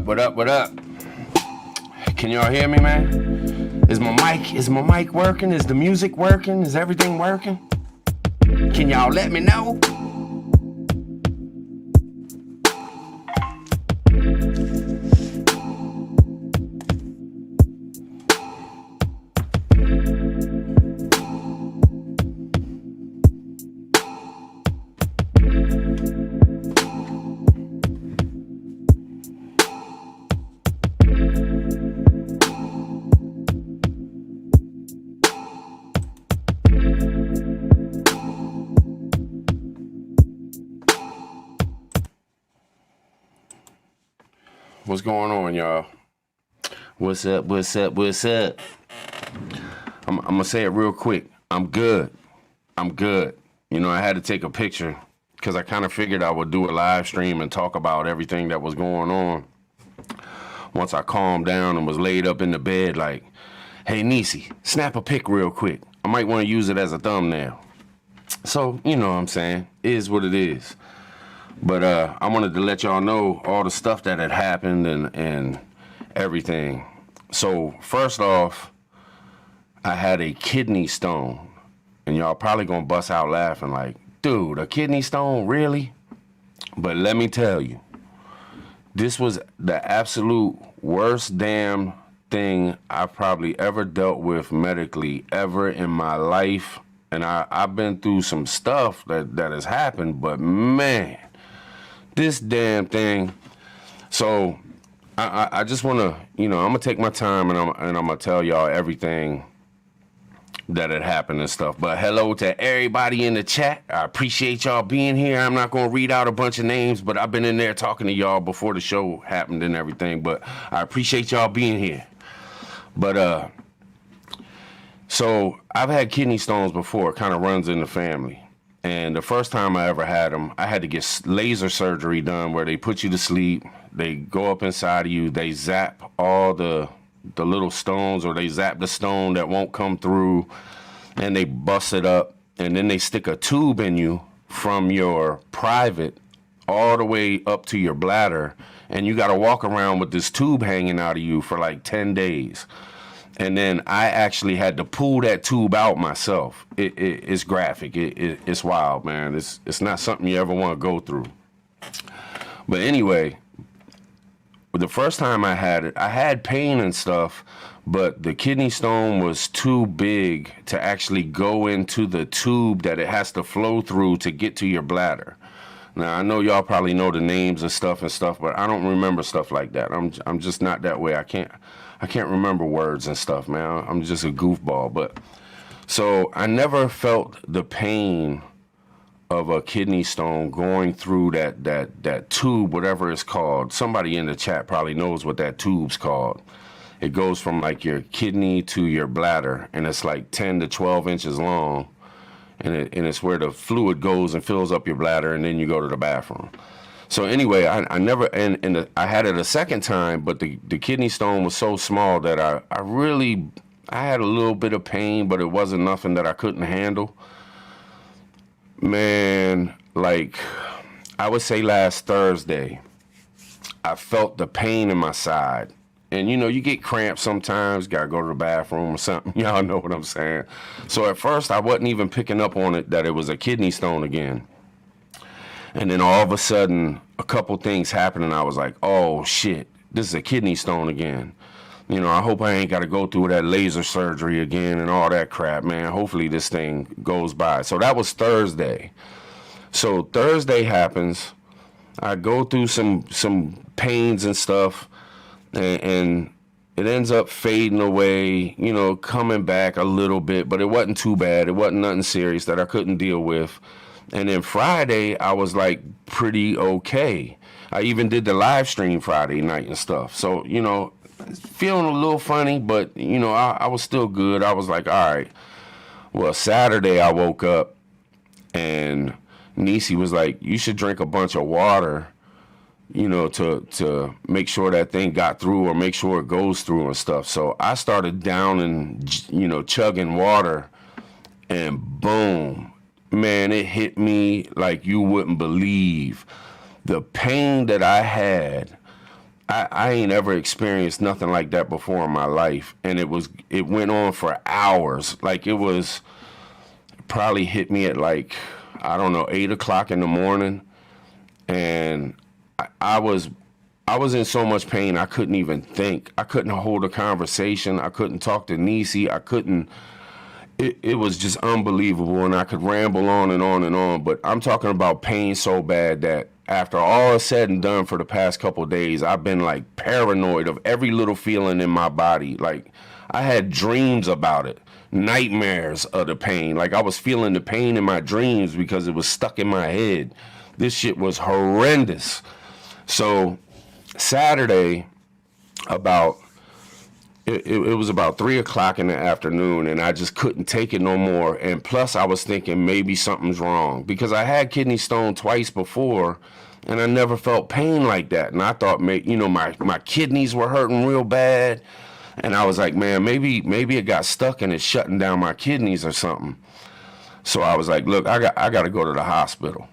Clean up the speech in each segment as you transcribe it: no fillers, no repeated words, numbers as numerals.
What up? What up? Can y'all hear me, man? Is my mic working? Is the music working? Is everything working? Can y'all let me know? What's going on, y'all? What's up? What's up? What's up? I'm gonna say it real quick. I'm good. I'm good. You know, I had to take a picture because I kind of figured I would do a live stream and talk about everything that was going on. Once I calmed down and was laid up in the bed, like, hey, Niecy, snap a pic real quick. I might want to use it as a thumbnail. So, you know what I'm saying? It is what it is. But I wanted to let y'all know all the stuff that had happened and everything. So first off, I had a kidney stone. And y'all probably gonna bust out laughing like, dude, a kidney stone, really? But let me tell you, this was the absolute worst damn thing I've probably ever dealt with medically ever in my life. And I've been through some stuff that has happened, but man, this damn thing. So I just want to, you know, I'm going to take my time and I'm going to tell y'all everything that had happened and stuff. But hello to everybody in the chat. I appreciate y'all being here. I'm not going to read out a bunch of names, but I've been in there talking to y'all before the show happened and everything. But I appreciate y'all being here. But so I've had kidney stones before. It kind of runs in the family. And the first time I ever had them, I had to get laser surgery done where they put you to sleep. They go up inside of you. They zap all the little stones, or they zap the stone that won't come through, and they bust it up. And then they stick a tube in you from your private all the way up to your bladder. And you got to walk around with this tube hanging out of you for like 10 days. And then I actually had to pull that tube out myself. It's graphic. It's wild, man. It's not something you ever want to go through. But anyway, the first time I had it, I had pain and stuff, but the kidney stone was too big to actually go into the tube that it has to flow through to get to your bladder. Now, I know y'all probably know the names of stuff, but I don't remember stuff like that. I'm just not that way. I can't remember words and stuff, man. I'm just a goofball. But so I never felt the pain of a kidney stone going through that tube, whatever it's called. Somebody in the chat probably knows what that tube's called. It goes from like your kidney to your bladder, and it's like 10 to 12 inches long. And it's where the fluid goes and fills up your bladder, and then you go to the bathroom. So anyway, I never, and I had it a second time, but the kidney stone was so small that I had a little bit of pain, but it wasn't nothing that I couldn't handle. Man, like, I would say last Thursday, I felt the pain in my side. And, you know, you get cramps sometimes, got to go to the bathroom or something. Y'all know what I'm saying. So at first, I wasn't even picking up on it that it was a kidney stone again. And then all of a sudden, a couple things happened, and I was like, oh, shit, this is a kidney stone again. You know, I hope I ain't got to go through that laser surgery again and all that crap, man. Hopefully this thing goes by. So that was Thursday. So Thursday happens. I go through some pains and stuff, and it ends up fading away, you know, coming back a little bit, but it wasn't too bad. It wasn't nothing serious that I couldn't deal with. And then Friday, I was like pretty okay. I even did the live stream Friday night and stuff. So, you know, feeling a little funny, but, you know, I was still good. I was like, all right. Well, Saturday I woke up and Niecy was like, you should drink a bunch of water, you know, to make sure that thing got through or make sure it goes through and stuff. So I started downing, you know, chugging water, and boom. Man, it hit me like you wouldn't believe. The pain that I had I ain't ever experienced nothing like that before in my life. And it went on for hours. Like it was probably hit me at like, I don't know, 8 o'clock in the morning. And I was in so much pain I couldn't even think. I couldn't hold a conversation. I couldn't talk to Niecy. I couldn't. It was just unbelievable, and I could ramble on and on and on. But I'm talking about pain so bad that after all is said and done for the past couple of days, I've been like paranoid of every little feeling in my body. Like I had dreams about it, nightmares of the pain. Like I was feeling the pain in my dreams because it was stuck in my head. This shit was horrendous. So Saturday, about it was about 3 o'clock in the afternoon, and I just couldn't take it no more. And plus, I was thinking maybe something's wrong because I had kidney stone twice before, and I never felt pain like that. And I thought, my kidneys were hurting real bad, and I was like, man, maybe it got stuck and it's shutting down my kidneys or something. So I was like, look, I got to go to the hospital.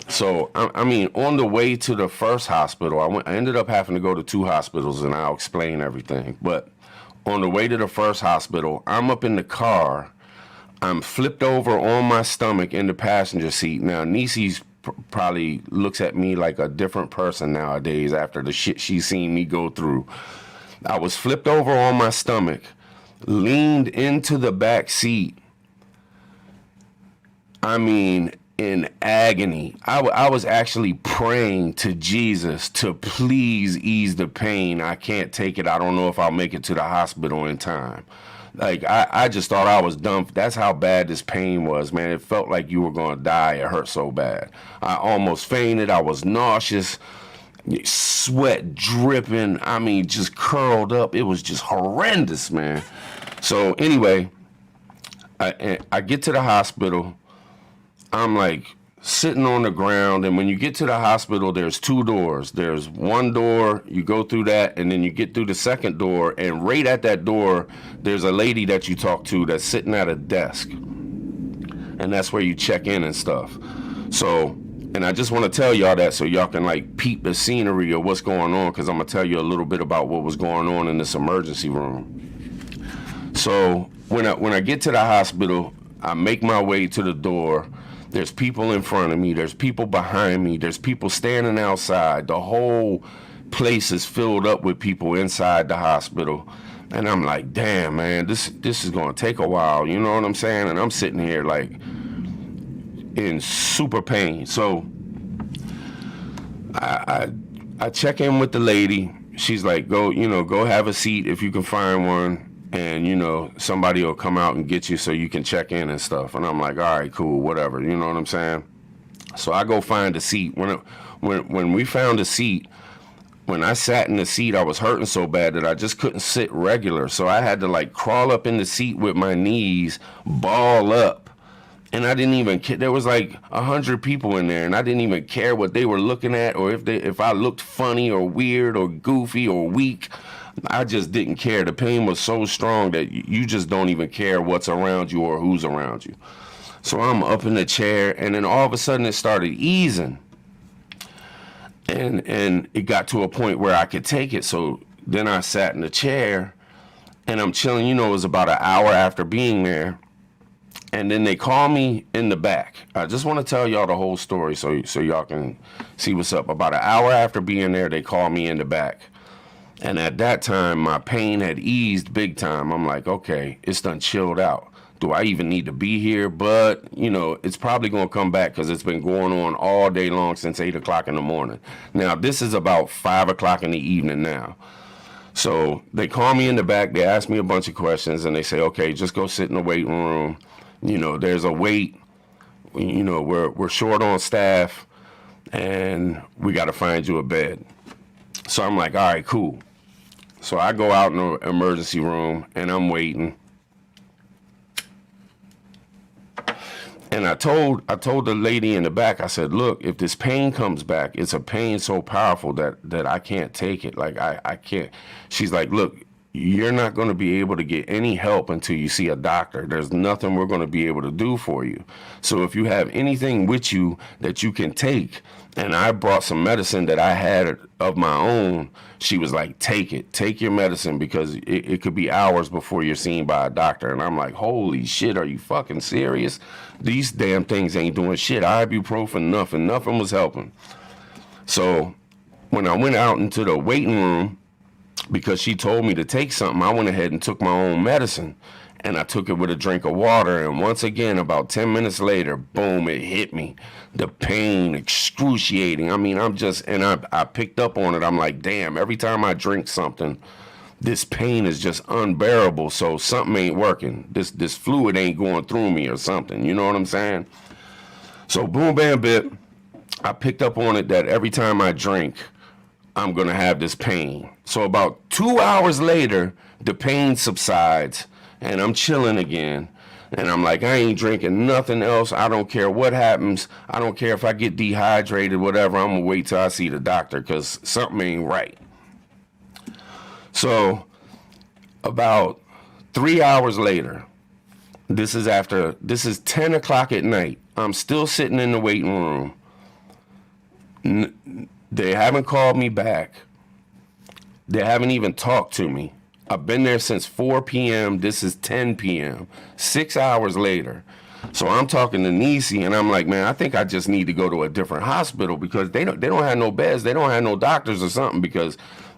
So, I mean, on the way to the first hospital, I ended up having to go to 2 hospitals, and I'll explain everything. But on the way to the first hospital, I'm up in the car. I'm flipped over on my stomach in the passenger seat. Now, Niecy's probably looks at me like a different person nowadays after the shit she's seen me go through. I was flipped over on my stomach, leaned into the back seat. I mean, in agony. I was actually praying to Jesus to please ease the pain. I can't take it. I don't know if I'll make it to the hospital in time. Like, I just thought I was done. That's how bad this pain was, man. It felt like you were going to die. It hurt so bad. I almost fainted. I was nauseous, sweat dripping. I mean, just curled up. It was just horrendous, man. So anyway, I get to the hospital. I'm like sitting on the ground, and when you get to the hospital, there's 2 doors. There's one door, you go through that, and then you get through the second door, and right at that door, there's a lady that you talk to that's sitting at a desk, and that's where you check in and stuff. So, and I just want to tell y'all that so y'all can like peep the scenery of what's going on, because I'm going to tell you a little bit about what was going on in this emergency room. So when I get to the hospital, I make my way to the door. There's people in front of me. There's people behind me. There's people standing outside. The whole place is filled up with people inside the hospital. And I'm like, damn, man, this is going to take a while. You know what I'm saying? And I'm sitting here like in super pain. So I check in with the lady. She's like, go have a seat if you can find one. And, somebody will come out and get you so you can check in and stuff. And I'm like, all right, cool, whatever. You know what I'm saying? So I go find a seat. When we found a seat, when I sat in the seat, I was hurting so bad that I just couldn't sit regular. So I had to like crawl up in the seat with my knees, ball up. And I didn't even care. There was like 100 people in there, and I didn't even care what they were looking at or if I looked funny or weird or goofy or weak. I just didn't care. The pain was so strong that you just don't even care what's around you or who's around you. So I'm up in the chair, and then all of a sudden it started easing. And it got to a point where I could take it. So then I sat in the chair, and I'm chilling. It was about an hour after being there. And then they call me in the back. I just want to tell y'all the whole story so y'all can see what's up. About an hour after being there, they call me in the back. And at that time, my pain had eased big time. I'm like, okay, it's done chilled out. Do I even need to be here? But, it's probably going to come back because it's been going on all day long since 8 o'clock in the morning. Now, this is about 5 o'clock in the evening now. So they call me in the back. They ask me a bunch of questions, and they say, okay, just go sit in the waiting room. There's a wait. We're short on staff, and we got to find you a bed. So I'm like, all right, cool. So I go out in the emergency room, and I'm waiting. And I told the lady in the back, I said, look, if this pain comes back, it's a pain so powerful that I can't take it. Like, I can't. She's like, look, you're not going to be able to get any help until you see a doctor. There's nothing we're going to be able to do for you. So if you have anything with you that you can take, and I brought some medicine that I had of my own, she was like, take it. Take your medicine because it could be hours before you're seen by a doctor. And I'm like, holy shit, are you fucking serious? These damn things ain't doing shit. Ibuprofen, nothing was helping. So when I went out into the waiting room, because she told me to take something, I went ahead and took my own medicine, and I took it with a drink of water. And once again, about 10 minutes later, boom, it hit me. The pain, excruciating. I mean, I picked up on it. I'm like, damn, every time I drink something, this pain is just unbearable. So something ain't working. This fluid ain't going through me or something. You know what I'm saying? So boom, bam, bit. I picked up on it that every time I drink, I'm going to have this pain. So about 2 hours later, the pain subsides and I'm chilling again. And I'm like, I ain't drinking nothing else. I don't care what happens. I don't care if I get dehydrated, whatever. I'm going to wait till I see the doctor because something ain't right. So about 3 hours later, this is 10 o'clock at night. I'm still sitting in the waiting room. They haven't called me back. They haven't even talked to me. I've been there since 4 p.m. This is 10 p.m. 6 hours later. So I'm talking to Nisi, and I'm like, man, I think I just need to go to a different hospital because they don't have no beds. They don't have no doctors or something because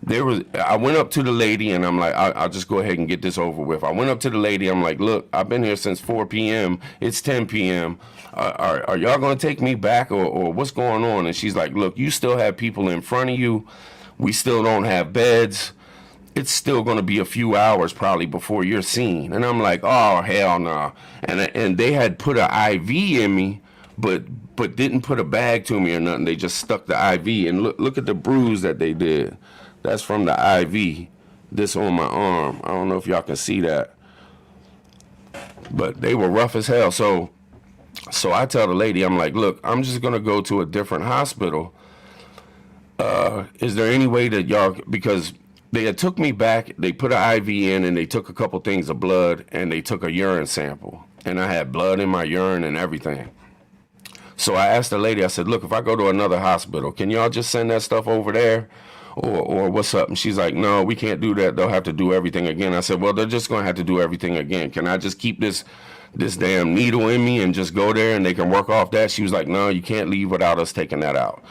I went up to the lady, and I'm like, I'll just go ahead and get this over with. I went up to the lady. I'm like, look, I've been here since 4 p.m. It's 10 p.m. Are y'all going to take me back or what's going on? And she's like, look, you still have people in front of you. We still don't have beds. It's still going to be a few hours probably before you're seen. And I'm like, oh, hell no. And they had put an IV in me, but didn't put a bag to me or nothing. They just stuck the IV. And look at the bruise that they did. That's from the IV. This on my arm. I don't know if y'all can see that. But they were rough as hell. So I tell the lady, I'm like, look, I'm just going to go to a different hospital. Is there any way that y'all, because they had took me back, they put an IV in and they took a couple things of blood and they took a urine sample. And I had blood in my urine and everything. So I asked the lady, I said, look, if I go to another hospital, can y'all just send that stuff over there? Or what's up? And she's like, no, we can't do that. They'll have to do everything again. I said, well, they're just going to have to do everything again. Can I just keep this damn needle in me and just go there and they can work off that? She was like, no, you can't leave without us taking that out.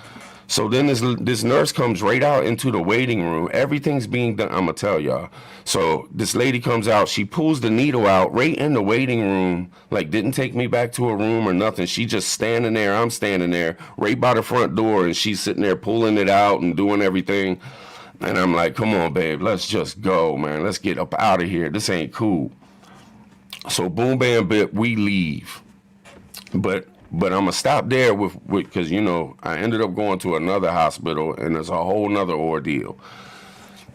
So then this nurse comes right out into the waiting room. Everything's being done. I'm going to tell y'all. So this lady comes out. She pulls the needle out right in the waiting room, like didn't take me back to a room or nothing. She just standing there. I'm standing there right by the front door, and she's sitting there pulling it out and doing everything. And I'm like, come on, babe, let's just go, man. Let's get up out of here. This ain't cool. So boom, bam, bip, we leave. But I'm going to stop there with because, you know, I ended up going to another hospital, and it's a whole nother ordeal.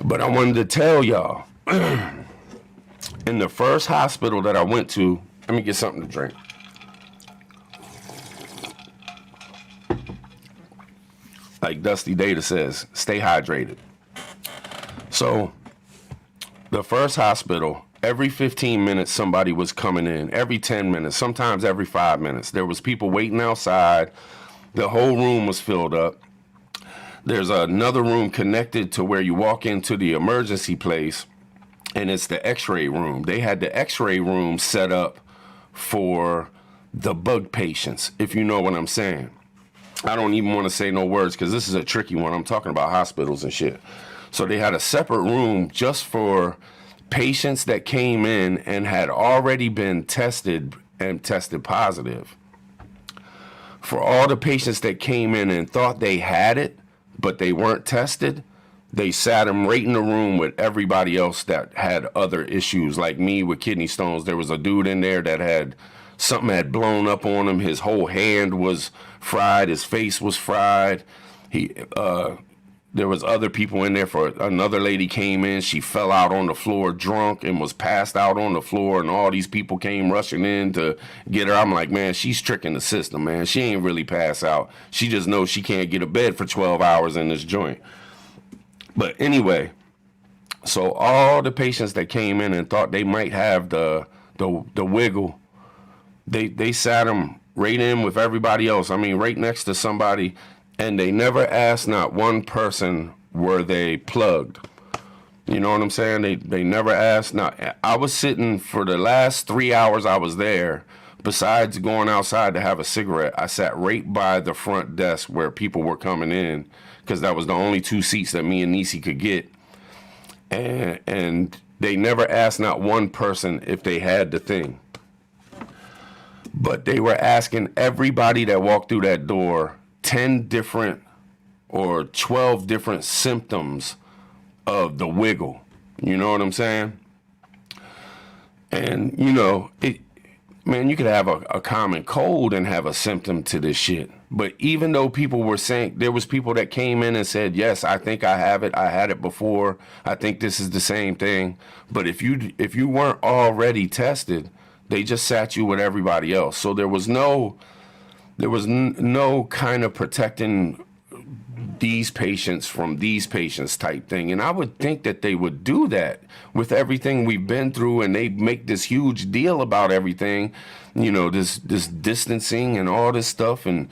But I wanted to tell y'all, in the first hospital that I went to, let me get something to drink. Like Dusty Data says, stay hydrated. So the first hospital, every 15 minutes, somebody was coming in. Every 10 minutes, sometimes every 5 minutes. There was people waiting outside. The whole room was filled up. There's another room connected to where you walk into the emergency place, and it's the x-ray room. They had the x-ray room set up for the bug patients, if you know what I'm saying. I don't even want to say no words because this is a tricky one. I'm talking about hospitals and shit. So they had a separate room just for patients that came in and had already been tested and tested positive. For all the patients that came in and thought they had it, but they weren't tested, they sat them right in the room with everybody else that had other issues, like me with kidney stones. There was a dude in there that had something had blown up on him. His whole hand was fried. His face was fried. There was other people in there. For another lady came in, she fell out on the floor drunk and was passed out on the floor, and all these people came rushing in to get her. I'm like, man, she's tricking the system, man. She ain't really pass out. She just knows she can't get a bed for 12 hours in this joint. But anyway, So all the patients that came in and thought they might have the wiggle, they sat them right in with everybody else. I mean, right next to somebody, and they never asked not one person were they plugged. You know what I'm saying? They never asked. Not. I was sitting for the last 3 hours I was there. Besides going outside to have a cigarette, I sat right by the front desk where people were coming in, because that was the only 2 seats that me and Nisi could get. And they never asked not one person if they had the thing. But they were asking everybody that walked through that door 10 different or 12 different symptoms of the wiggle. You know what I'm saying? And, man, you could have a common cold and have a symptom to this shit. But even though people were saying, there was people that came in and said, yes, I think I have it. I had it before. I think this is the same thing. But if you weren't already tested, they just sat you with everybody else. So there was no kind of protecting these patients from these patients type thing. And I would think that they would do that with everything we've been through, and they make this huge deal about everything, this distancing and all this stuff. And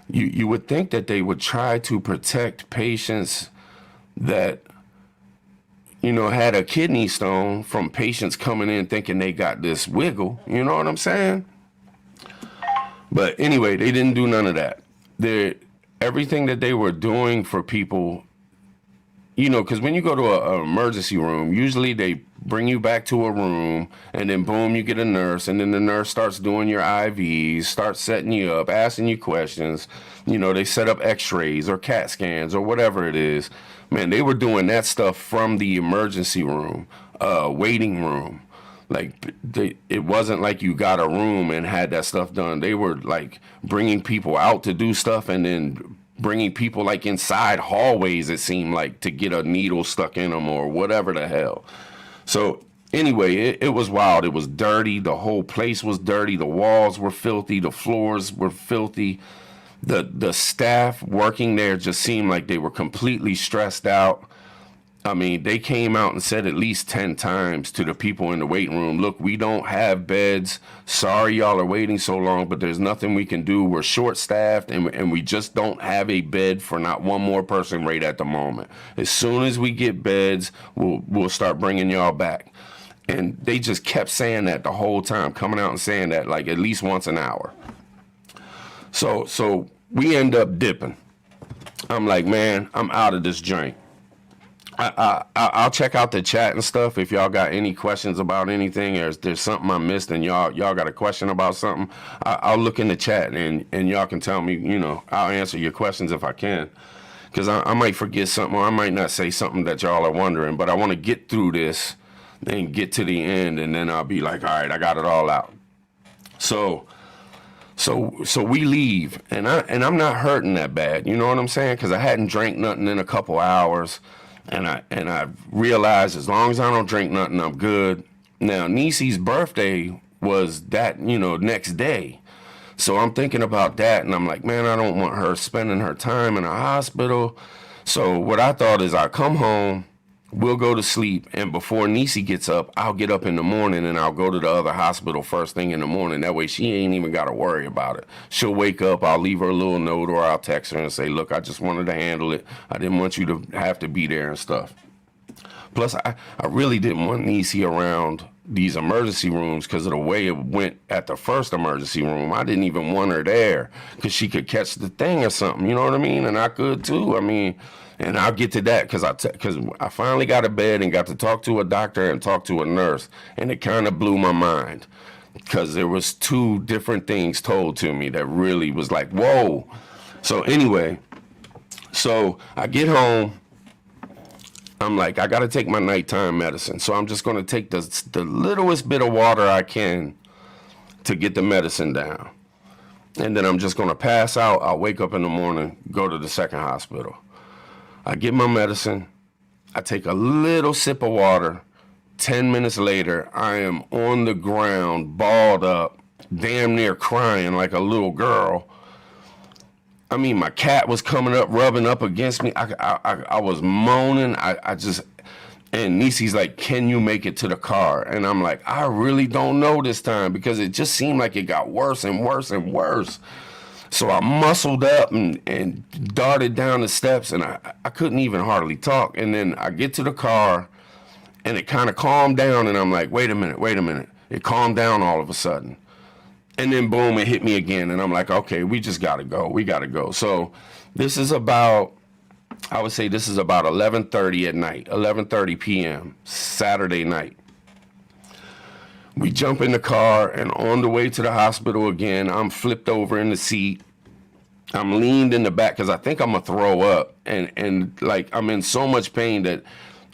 you would think that they would try to protect patients that, had a kidney stone from patients coming in thinking they got this wiggle. You know what I'm saying? But anyway, they didn't do none of that. Everything that they were doing for people, because when you go to an emergency room, usually they bring you back to a room, and then boom, you get a nurse, and then the nurse starts doing your IVs, starts setting you up, asking you questions. They set up x-rays or CAT scans or whatever it is. Man, they were doing that stuff from the emergency room, waiting room. Like, it wasn't like you got a room and had that stuff done. They were like bringing people out to do stuff, and then bringing people like inside hallways, it seemed like, to get a needle stuck in them or whatever the hell. So anyway, it was wild. It was dirty. The whole place was dirty. The walls were filthy. The floors were filthy. The staff working there just seemed like they were completely stressed out. I mean, they came out and said at least 10 times to the people in the waiting room, look, we don't have beds. Sorry y'all are waiting so long, but there's nothing we can do. We're short-staffed, and we just don't have a bed for not one more person right at the moment. As soon as we get beds, we'll start bringing y'all back. And they just kept saying that the whole time, coming out and saying that like at least once an hour. So we end up dipping. I'm like, man, I'm out of this joint. I'll check out the chat and stuff if y'all got any questions about anything, or if there's something I missed and y'all got a question about something. I'll look in the chat and y'all can tell me, I'll answer your questions if I can, because I might forget something, or I might not say something that y'all are wondering, but I want to get through this and get to the end, and then I'll be like, all right, I got it all out. So we leave, and I'm not hurting that bad, you know what I'm saying? Because I hadn't drank nothing in a couple hours. And I realized as long as I don't drink nothing, I'm good. Now, Nisi's birthday was that, next day. So I'm thinking about that, and I'm like, man, I don't want her spending her time in a hospital. So what I thought is, I come home, we'll go to sleep, and before Nisi gets up, I'll get up in the morning and I'll go to the other hospital first thing in the morning. That way she ain't even got to worry about it. She'll wake up, I'll leave her a little note, or I'll text her and say, look, I just wanted to handle it. I didn't want you to have to be there and stuff. Plus, I really didn't want Nisi around these emergency rooms because of the way it went at the first emergency room. I didn't even want her there because she could catch the thing or something, you know what I mean? And I could too. I mean, and I'll get to that because I finally got a bed and got to talk to a doctor and talk to a nurse, and it kind of blew my mind because there was 2 different things told to me that really was like, whoa. So anyway, so I get home. I'm like, I got to take my nighttime medicine. So I'm just going to take the littlest bit of water I can to get the medicine down. And then I'm just going to pass out. I'll wake up in the morning, go to the second hospital. I get my medicine. I take a little sip of water. 10 minutes later, I am on the ground, balled up, damn near crying like a little girl. I mean, my cat was coming up, rubbing up against me. I was moaning. And Nisi's like, can you make it to the car? And I'm like, I really don't know this time, because it just seemed like it got worse and worse and worse. So I muscled up and darted down the steps, and I couldn't even hardly talk. And then I get to the car, and it kind of calmed down, and I'm like, wait a minute. It calmed down all of a sudden. And then boom, it hit me again. And I'm like, okay, we just got to go. We got to go. So this is about, I would say this is about 11:30 at night, 11:30 p.m., Saturday night. We jump in the car, and on the way to the hospital again, I'm flipped over in the seat. I'm leaned in the back because I think I'm going to throw up. And like, I'm in so much pain that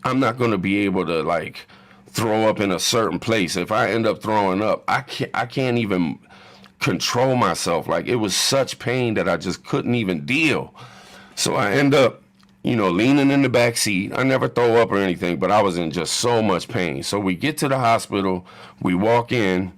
I'm not going to be able to, like, throw up in a certain place. If I end up throwing up, I can't even control myself. Like, it was such pain that I just couldn't even deal. So I end up, leaning in the back seat. I never throw up or anything, but I was in just so much pain. So we get to the hospital, we walk in,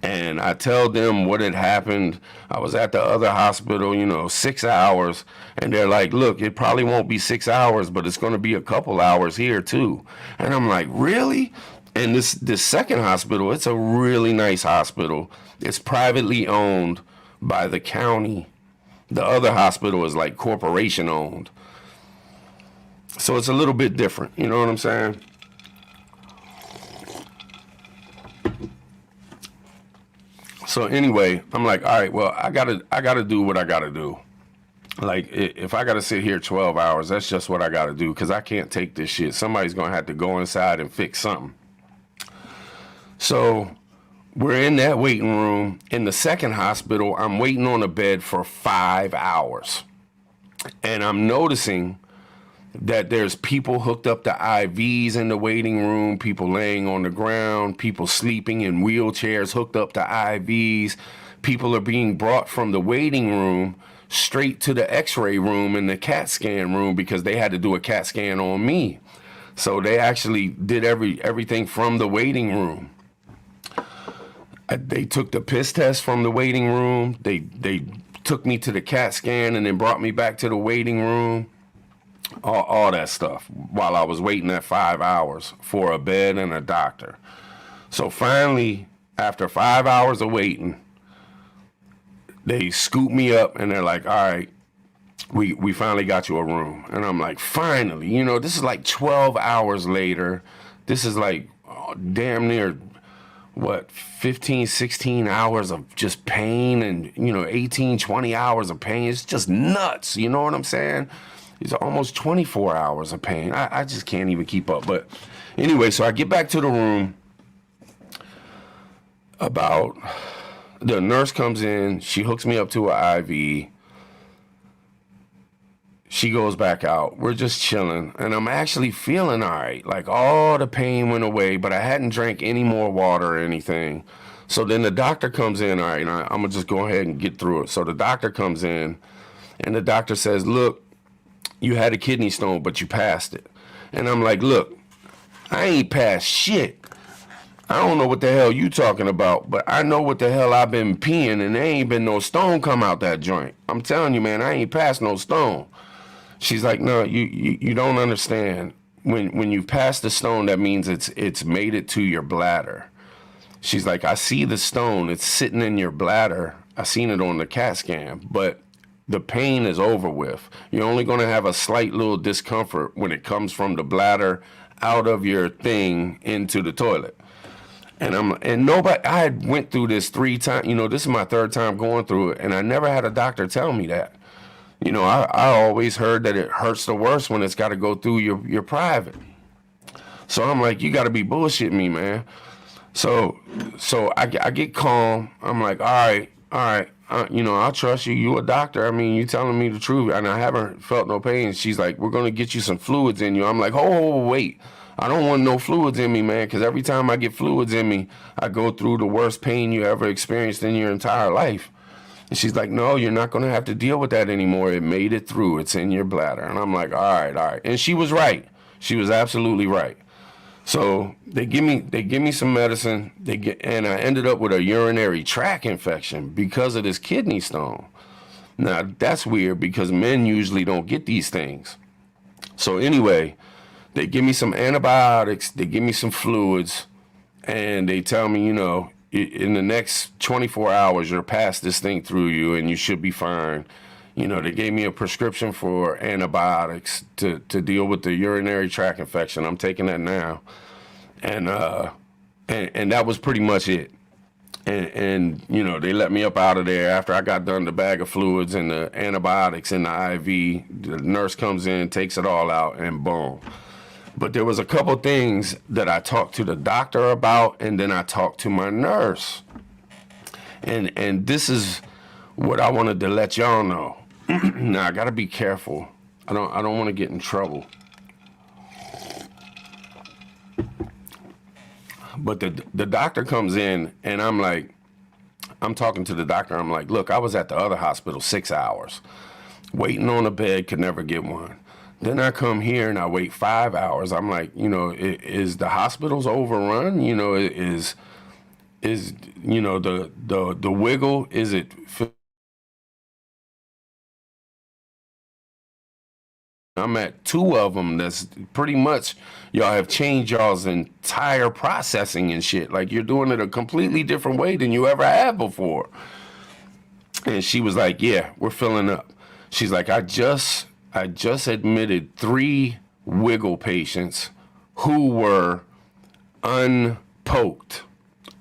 and I tell them what had happened. I was at the other hospital, 6 hours, and they're like, look, it probably won't be 6 hours, but it's going to be a couple hours here too. And I'm like, really? And this second hospital, it's a really nice hospital. It's privately owned by the county. The other hospital is like corporation owned. So it's a little bit different, you know what I'm saying? So anyway, I'm like, all right, well, I gotta do what I gotta do. Like, if I gotta sit here 12 hours, that's just what I gotta do, because I can't take this shit. Somebody's gonna have to go inside and fix something. So we're in that waiting room. In the second hospital, I'm waiting on a bed for 5 hours. And I'm noticing that there's people hooked up to IVs in the waiting room, people laying on the ground, people sleeping in wheelchairs hooked up to IVs. People are being brought from the waiting room straight to the x-ray room and the CAT scan room, because they had to do a CAT scan on me. So they actually did everything from the waiting room. They took the piss test from the waiting room. They took me to the CAT scan and then brought me back to the waiting room. All that stuff while I was waiting that 5 hours for a bed and a doctor. So finally, after 5 hours of waiting, they scoop me up and they're like, all right, we finally got you a room. And I'm like, finally, this is like 12 hours later. This is like damn near, 15, 16 hours of just pain, and, 18, 20 hours of pain. It's just nuts. You know what I'm saying? It's almost 24 hours of pain. I just can't even keep up. But anyway, so I get back to the room. The nurse comes in. She hooks me up to an IV. She goes back out. We're just chilling. And I'm actually feeling all right. Like, all the pain went away, but I hadn't drank any more water or anything. So then the doctor comes in. All right, I'm going to just go ahead and get through it. So the doctor comes in, and the doctor says, look, you had a kidney stone, but you passed it. And I'm like, look, I ain't passed shit. I don't know what the hell you talking about, but I know what the hell I've been peeing, and there ain't been no stone come out that joint. I'm telling you, man, I ain't passed no stone. She's like, no, you don't understand. When you pass the stone, that means it's made it to your bladder. She's like, I see the stone. It's sitting in your bladder. I seen it on the CAT scan, but the pain is over with. You're only going to have a slight little discomfort when it comes from the bladder out of your thing into the toilet. And nobody, I had went through this 3 times. This is my 3rd time going through it, and I never had a doctor tell me that. I always heard that it hurts the worst when it's got to go through your private. So I'm like, you got to be bullshitting me, man. So I get calm. I'm like, all right. I'll trust you. You a doctor. I mean, you telling me the truth, and I haven't felt no pain. She's like, we're going to get you some fluids in you. I'm like, oh, wait. I don't want no fluids in me, man, because every time I get fluids in me, I go through the worst pain you ever experienced in your entire life. And she's like, no, you're not going to have to deal with that anymore. It made it through. It's in your bladder. And I'm like, all right. And she was right. She was absolutely right. So they give me some medicine. And I ended up with a urinary tract infection because of this kidney stone. Now, that's weird because men usually don't get these things. So anyway, They give me some antibiotics, they give me some fluids, and they tell me, in the next 24 hours, you're past this thing through you and you should be fine. They gave me a prescription for antibiotics to deal with the urinary tract infection. I'm taking that now. And that was pretty much it. And they let me up out of there after I got done the bag of fluids and the antibiotics and the IV. The nurse comes in, takes it all out, and boom. But there was a couple things that I talked to the doctor about, and then I talked to my nurse. And this is what I wanted to let y'all know. Now I gotta be careful. I don't want to get in trouble. But the doctor comes in, and I'm talking to the doctor. I'm like, look, I was at the other hospital 6 hours, waiting on a bed, could never get one. Then I come here and I wait 5 hours. I'm like, is the hospitals overrun? Is the wiggle, is it? I'm at 2 of them. That's pretty much, y'all have changed y'all's entire processing and shit. Like, you're doing it a completely different way than you ever have before. And she was like, yeah, we're filling up. She's like, I just admitted 3 wiggle patients who were unpoked.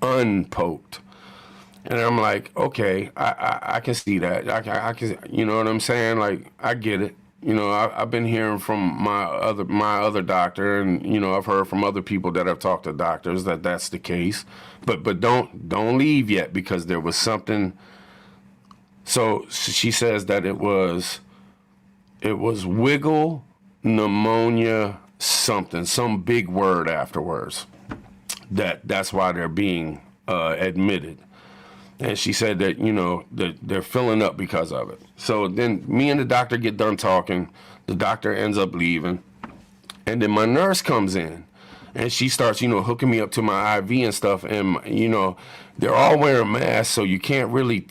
And I'm like, okay, I can see that. I can, you know what I'm saying? Like, I get it. I've been hearing from my other doctor, and I've heard from other people that have talked to doctors that that's the case. But don't leave yet, because there was something. So she says that it was wiggle pneumonia something, some big word afterwards. That's why they're being admitted. And she said that, that they're filling up because of it. So then me and the doctor get done talking. The doctor ends up leaving. And then my nurse comes in. And she starts, hooking me up to my IV and stuff. And, they're all wearing masks, so you can't really,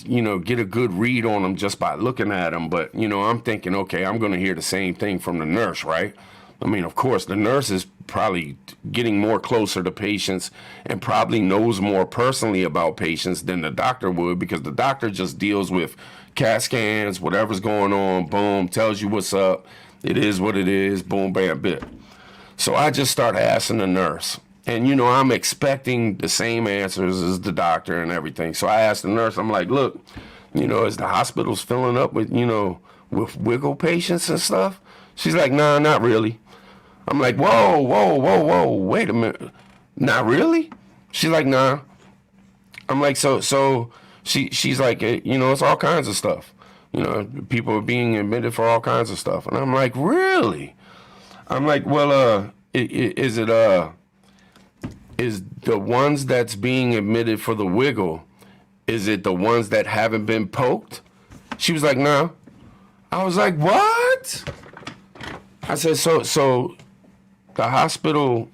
get a good read on them just by looking at them. But, I'm thinking, okay, I'm going to hear the same thing from the nurse, right? I mean, of course, the nurse is probably getting more closer to patients and probably knows more personally about patients than the doctor would, because the doctor just deals with CAT scans, whatever's going on, boom, tells you what's up. It is what it is, boom, bam, bit. So I just start asking the nurse. And, I'm expecting the same answers as the doctor and everything. So I asked the nurse, I'm like, look, is the hospitals filling up with, with wiggle patients and stuff? She's like, nah, not really. I'm like, whoa, wait a minute. Not really? She's like, nah. I'm like, so she's like, it's all kinds of stuff. People are being admitted for all kinds of stuff. And I'm like, really? I'm like, well, is the ones that's being admitted for the wiggle, is it the ones that haven't been poked? She was like, no. I was like, what? I said, so the hospital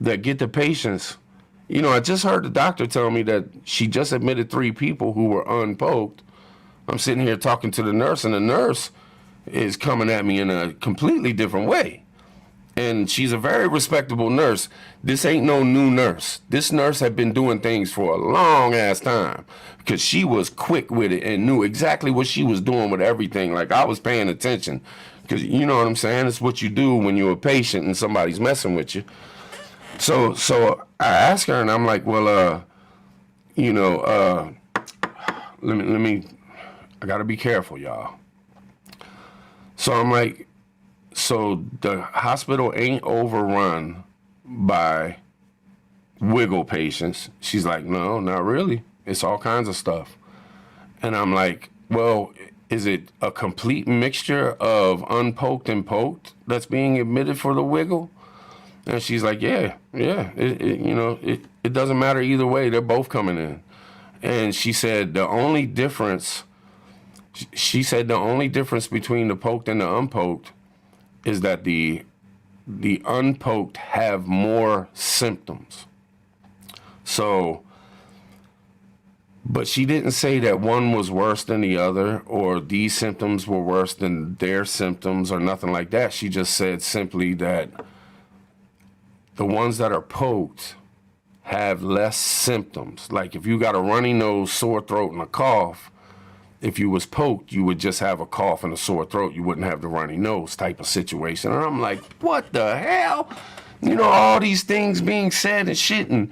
that get the patients, I just heard the doctor tell me that she just admitted 3 people who were unpoked. I'm sitting here talking to the nurse, and the nurse is coming at me in a completely different way. And she's a very respectable nurse. This ain't no new nurse. This nurse had been doing things for a long ass time, because she was quick with it and knew exactly what she was doing with everything. Like, I was paying attention. Because you know what I'm saying? It's what you do when you're a patient and somebody's messing with you. So I asked her, and I'm like, well, let me, I gotta be careful, y'all. So I'm like, so the hospital ain't overrun by wiggle patients? She's like, no, not really. It's all kinds of stuff. And I'm like, well, is it a complete mixture of unpoked and poked that's being admitted for the wiggle? And she's like, yeah. It doesn't matter either way. They're both coming in. And she said the only difference between the poked and the unpoked is that the unpoked have more symptoms. So But she didn't say that one was worse than the other or these symptoms were worse than their symptoms or nothing like that. She just said simply that the ones that are poked have less symptoms. Like if you got a runny nose, sore throat, and a cough, if you was poked, you would just have a cough and a sore throat. You wouldn't have the runny nose type of situation. And I'm like, what the hell? You know, all these things being said and shit and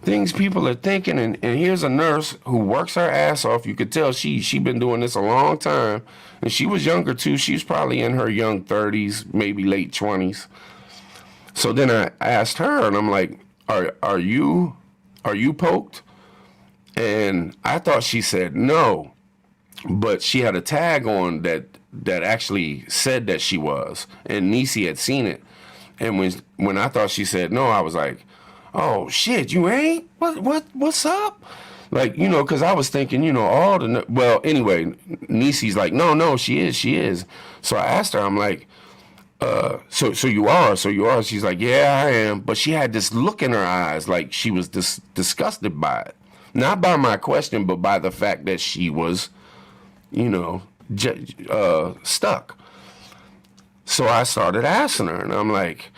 things people are thinking. And here's a nurse who works her ass off. You could tell she been doing this a long time. And she was younger too. She was probably in her young 30s, maybe late 20s. So then I asked her and I'm like, are you poked? And I thought she said no. But she had a tag on that actually said that she was, and Nisi had seen it. And when I thought she said no, I was like, "Oh shit, you ain't? What's up?" Like, you know, because I was thinking, you know, well, anyway, Nisi's like, no, she is. So I asked her, I'm like, so you are. She's like, yeah, I am. But she had this look in her eyes, like she was disgusted by it, not by my question, but by the fact that she was, you know, stuck. So I started asking her, and I'm like,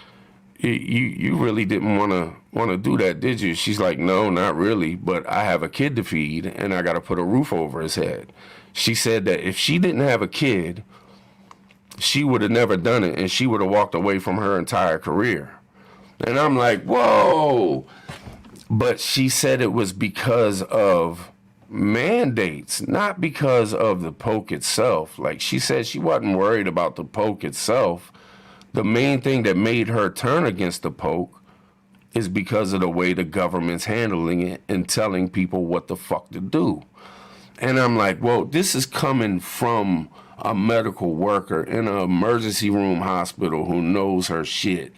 "You really didn't want to do that, did you?" She's like, "No, not really, but I have a kid to feed, and I got to put a roof over his head." She said that if she didn't have a kid, she would have never done it, and she would have walked away from her entire career. And I'm like, whoa. But she said it was because of mandates, not because of the poke itself. Like she said, she wasn't worried about the poke itself. The main thing that made her turn against the poke is because of the way the government's handling it and telling people what the fuck to do. And I'm like, well, this is coming from a medical worker in an emergency room hospital who knows her shit.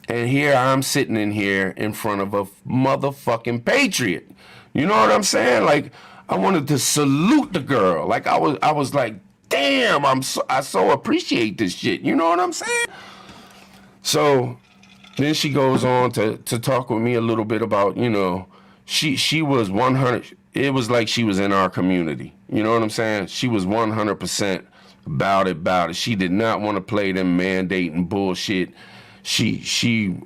And here I'm sitting in here in front of a motherfucking patriot. You know what I'm saying? Like, I wanted to salute the girl. Like, I was like, damn, I so appreciate this shit. You know what I'm saying? So then she goes on to talk with me a little bit about, you know, she was 100. It was like she was in our community. You know what I'm saying? She was 100% about it. She did not want to play them mandating bullshit. She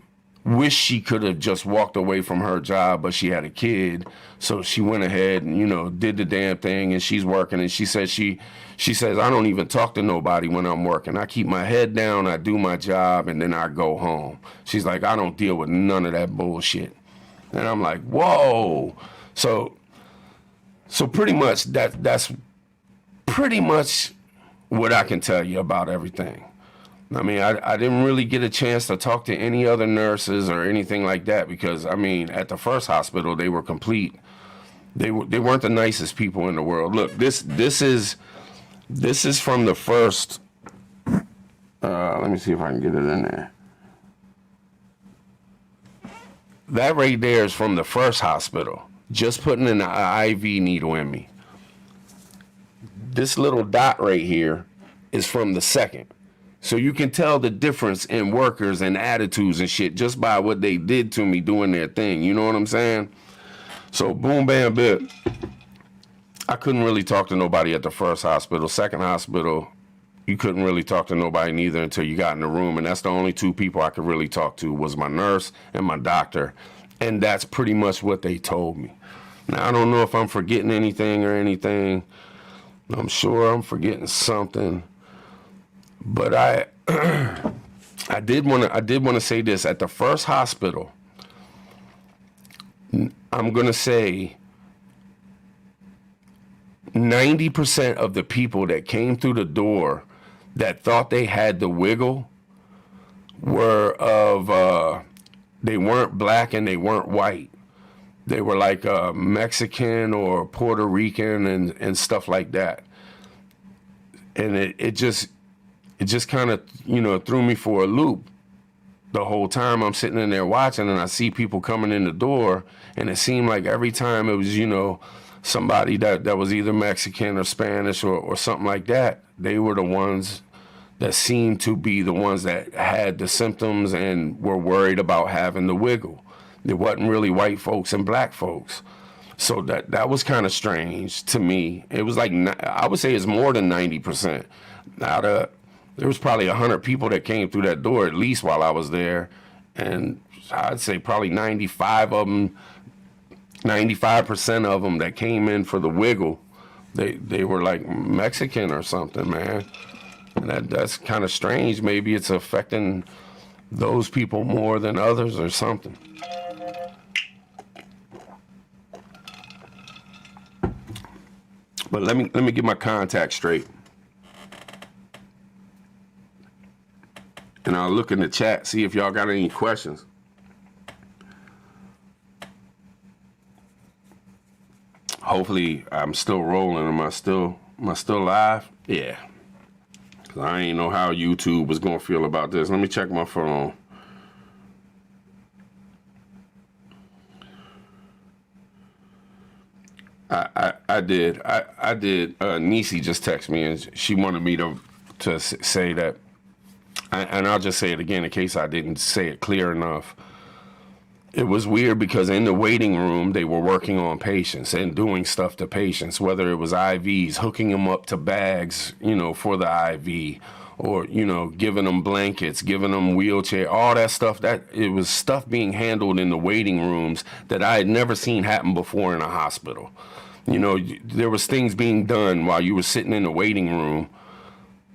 wished she could have just walked away from her job, but she had a kid. So she went ahead and, you know, did the damn thing, and she's working. And she says, I don't even talk to nobody when I'm working. I keep my head down, I do my job, and then I go home. She's like, I don't deal with none of that bullshit. And I'm like, whoa. So pretty much that's pretty much what I can tell you about everything. I mean, I didn't really get a chance to talk to any other nurses or anything like that because, I mean, at the first hospital, they were complete. They weren't the nicest people in the world. Look, this is from the first. Let me see if I can get it in there. That right there is from the first hospital. Just putting an IV needle in me. This little dot right here is from the second. So you can tell the difference in workers and attitudes and shit just by what they did to me doing their thing. You know what I'm saying? So boom, bam, bit. I couldn't really talk to nobody at the first hospital. Second hospital, you couldn't really talk to nobody neither until you got in the room. And that's the only two people I could really talk to was my nurse and my doctor. And that's pretty much what they told me. Now, I don't know if I'm forgetting anything or anything. I'm sure I'm forgetting something. But I did want to say this. At the first hospital, I'm going to say 90% of the people that came through the door that thought they had the wiggle were they weren't black and they weren't white. They were like Mexican or Puerto Rican and stuff like that. And it just kind of, you know, threw me for a loop. The whole time I'm sitting in there watching and I see people coming in the door, and it seemed like every time it was, you know, somebody that was either Mexican or Spanish or something like that. They were the ones that seemed to be the ones that had the symptoms and were worried about having the wiggle. It wasn't really white folks and black folks. So that was kind of strange to me. It was like, I would say it's more than 90%. Out of, there was probably 100 people that came through that door at least while I was there. And I'd say probably 95 of them, 95% of them that came in for the wiggle, they were like Mexican or something, man. And that's kind of strange. Maybe it's affecting those people more than others or something. But let me get my contact straight. And I'll look in the chat, see if y'all got any questions. Hopefully I'm still rolling. Am I still live? Yeah. 'Cause I ain't know how YouTube was gonna feel about this. Let me check my phone. I did. Nisi just texted me and she wanted me to say that, and I'll just say it again in case I didn't say it clear enough. It was weird because in the waiting room, they were working on patients and doing stuff to patients, whether it was IVs, hooking them up to bags, for the IV, or, giving them blankets, giving them wheelchair, all that stuff. That it was stuff being handled in the waiting rooms that I had never seen happen before in a hospital. There was things being done while you were sitting in the waiting room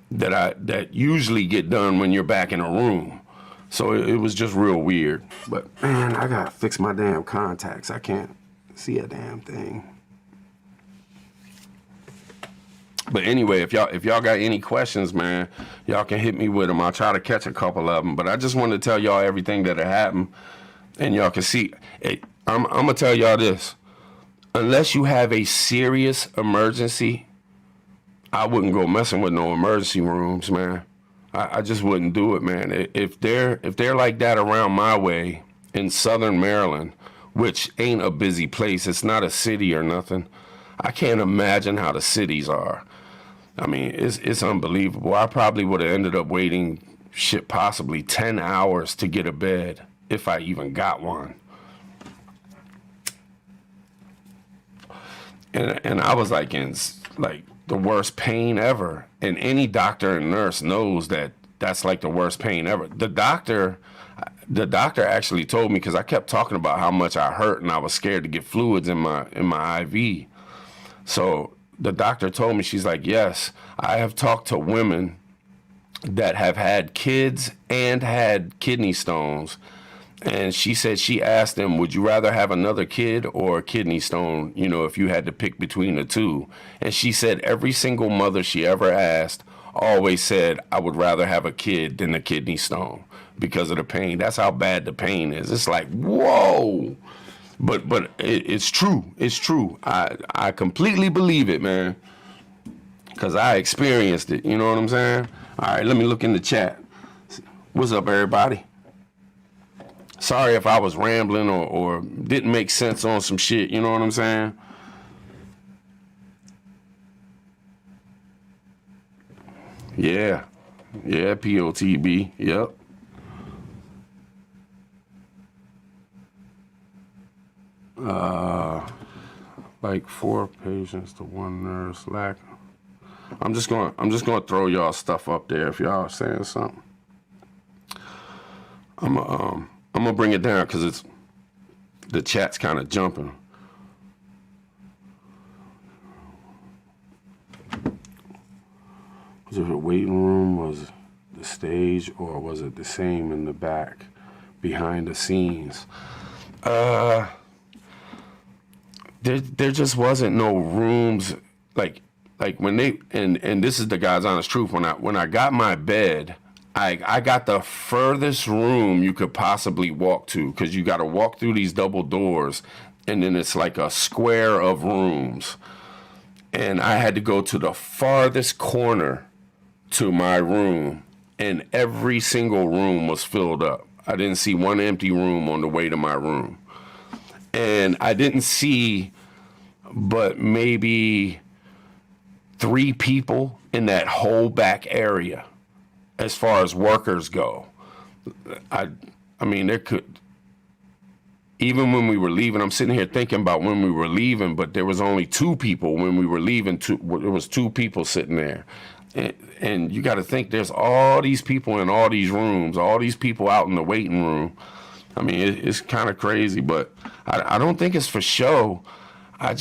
that usually get done when you're back in a room. So it was just real weird. But man, I gotta fix my damn contacts. I can't see a damn thing. But anyway, if y'all got any questions, man, y'all can hit me with them. I'll try to catch a couple of them. But I just wanted to tell y'all everything that had happened, and y'all can see. Hey, I'm gonna tell y'all this: unless you have a serious emergency, I wouldn't go messing with no emergency rooms, man. I just wouldn't do it, man. If they're like that around my way in Southern Maryland, which ain't a busy place, it's not a city or nothing. I can't imagine how the cities are. I mean, it's unbelievable. I probably would have ended up waiting possibly 10 hours to get a bed if I even got one. And I was like in the worst pain ever. And any doctor and nurse knows that that's like the worst pain ever. The doctor actually told me, because I kept talking about how much I hurt and I was scared to get fluids in my IV. So the doctor told me, she's like, yes, I have talked to women that have had kids and had kidney stones. And she said she asked them, would you rather have another kid or a kidney stone, if you had to pick between the two? And she said every single mother she ever asked always said, I would rather have a kid than a kidney stone because of the pain. That's how bad the pain is. It's like, whoa. But it's true. It's true. I completely believe it, man, because I experienced it. You know what I'm saying? All right, let me look in the chat. What's up, everybody? Sorry if I was rambling or didn't make sense on some shit, you know what I'm saying? Yeah, POTB, yep. Like 4 patients to 1 nurse lack. I'm just gonna throw y'all stuff up there if y'all are saying something. I'm gonna bring it down because the chat's kind of jumping. Was it a waiting room? Was it the stage, or was it the same in the back, behind the scenes? There just wasn't no rooms like when they and this is the God's honest truth. When I got my bed, I got the furthest room you could possibly walk to, because you got to walk through these double doors, and then it's like a square of rooms. And I had to go to the farthest corner to my room, and every single room was filled up. I didn't see one empty room on the way to my room. And I didn't see but maybe 3 people in that whole back area. As far as workers go, I mean, there could even when we were leaving, I'm sitting here thinking about when we were leaving, but there was only 2 people when we were leaving. There was 2 people sitting there. And you got to think there's all these people in all these rooms, all these people out in the waiting room. I mean, it's kind of crazy, but I don't think it's for show. I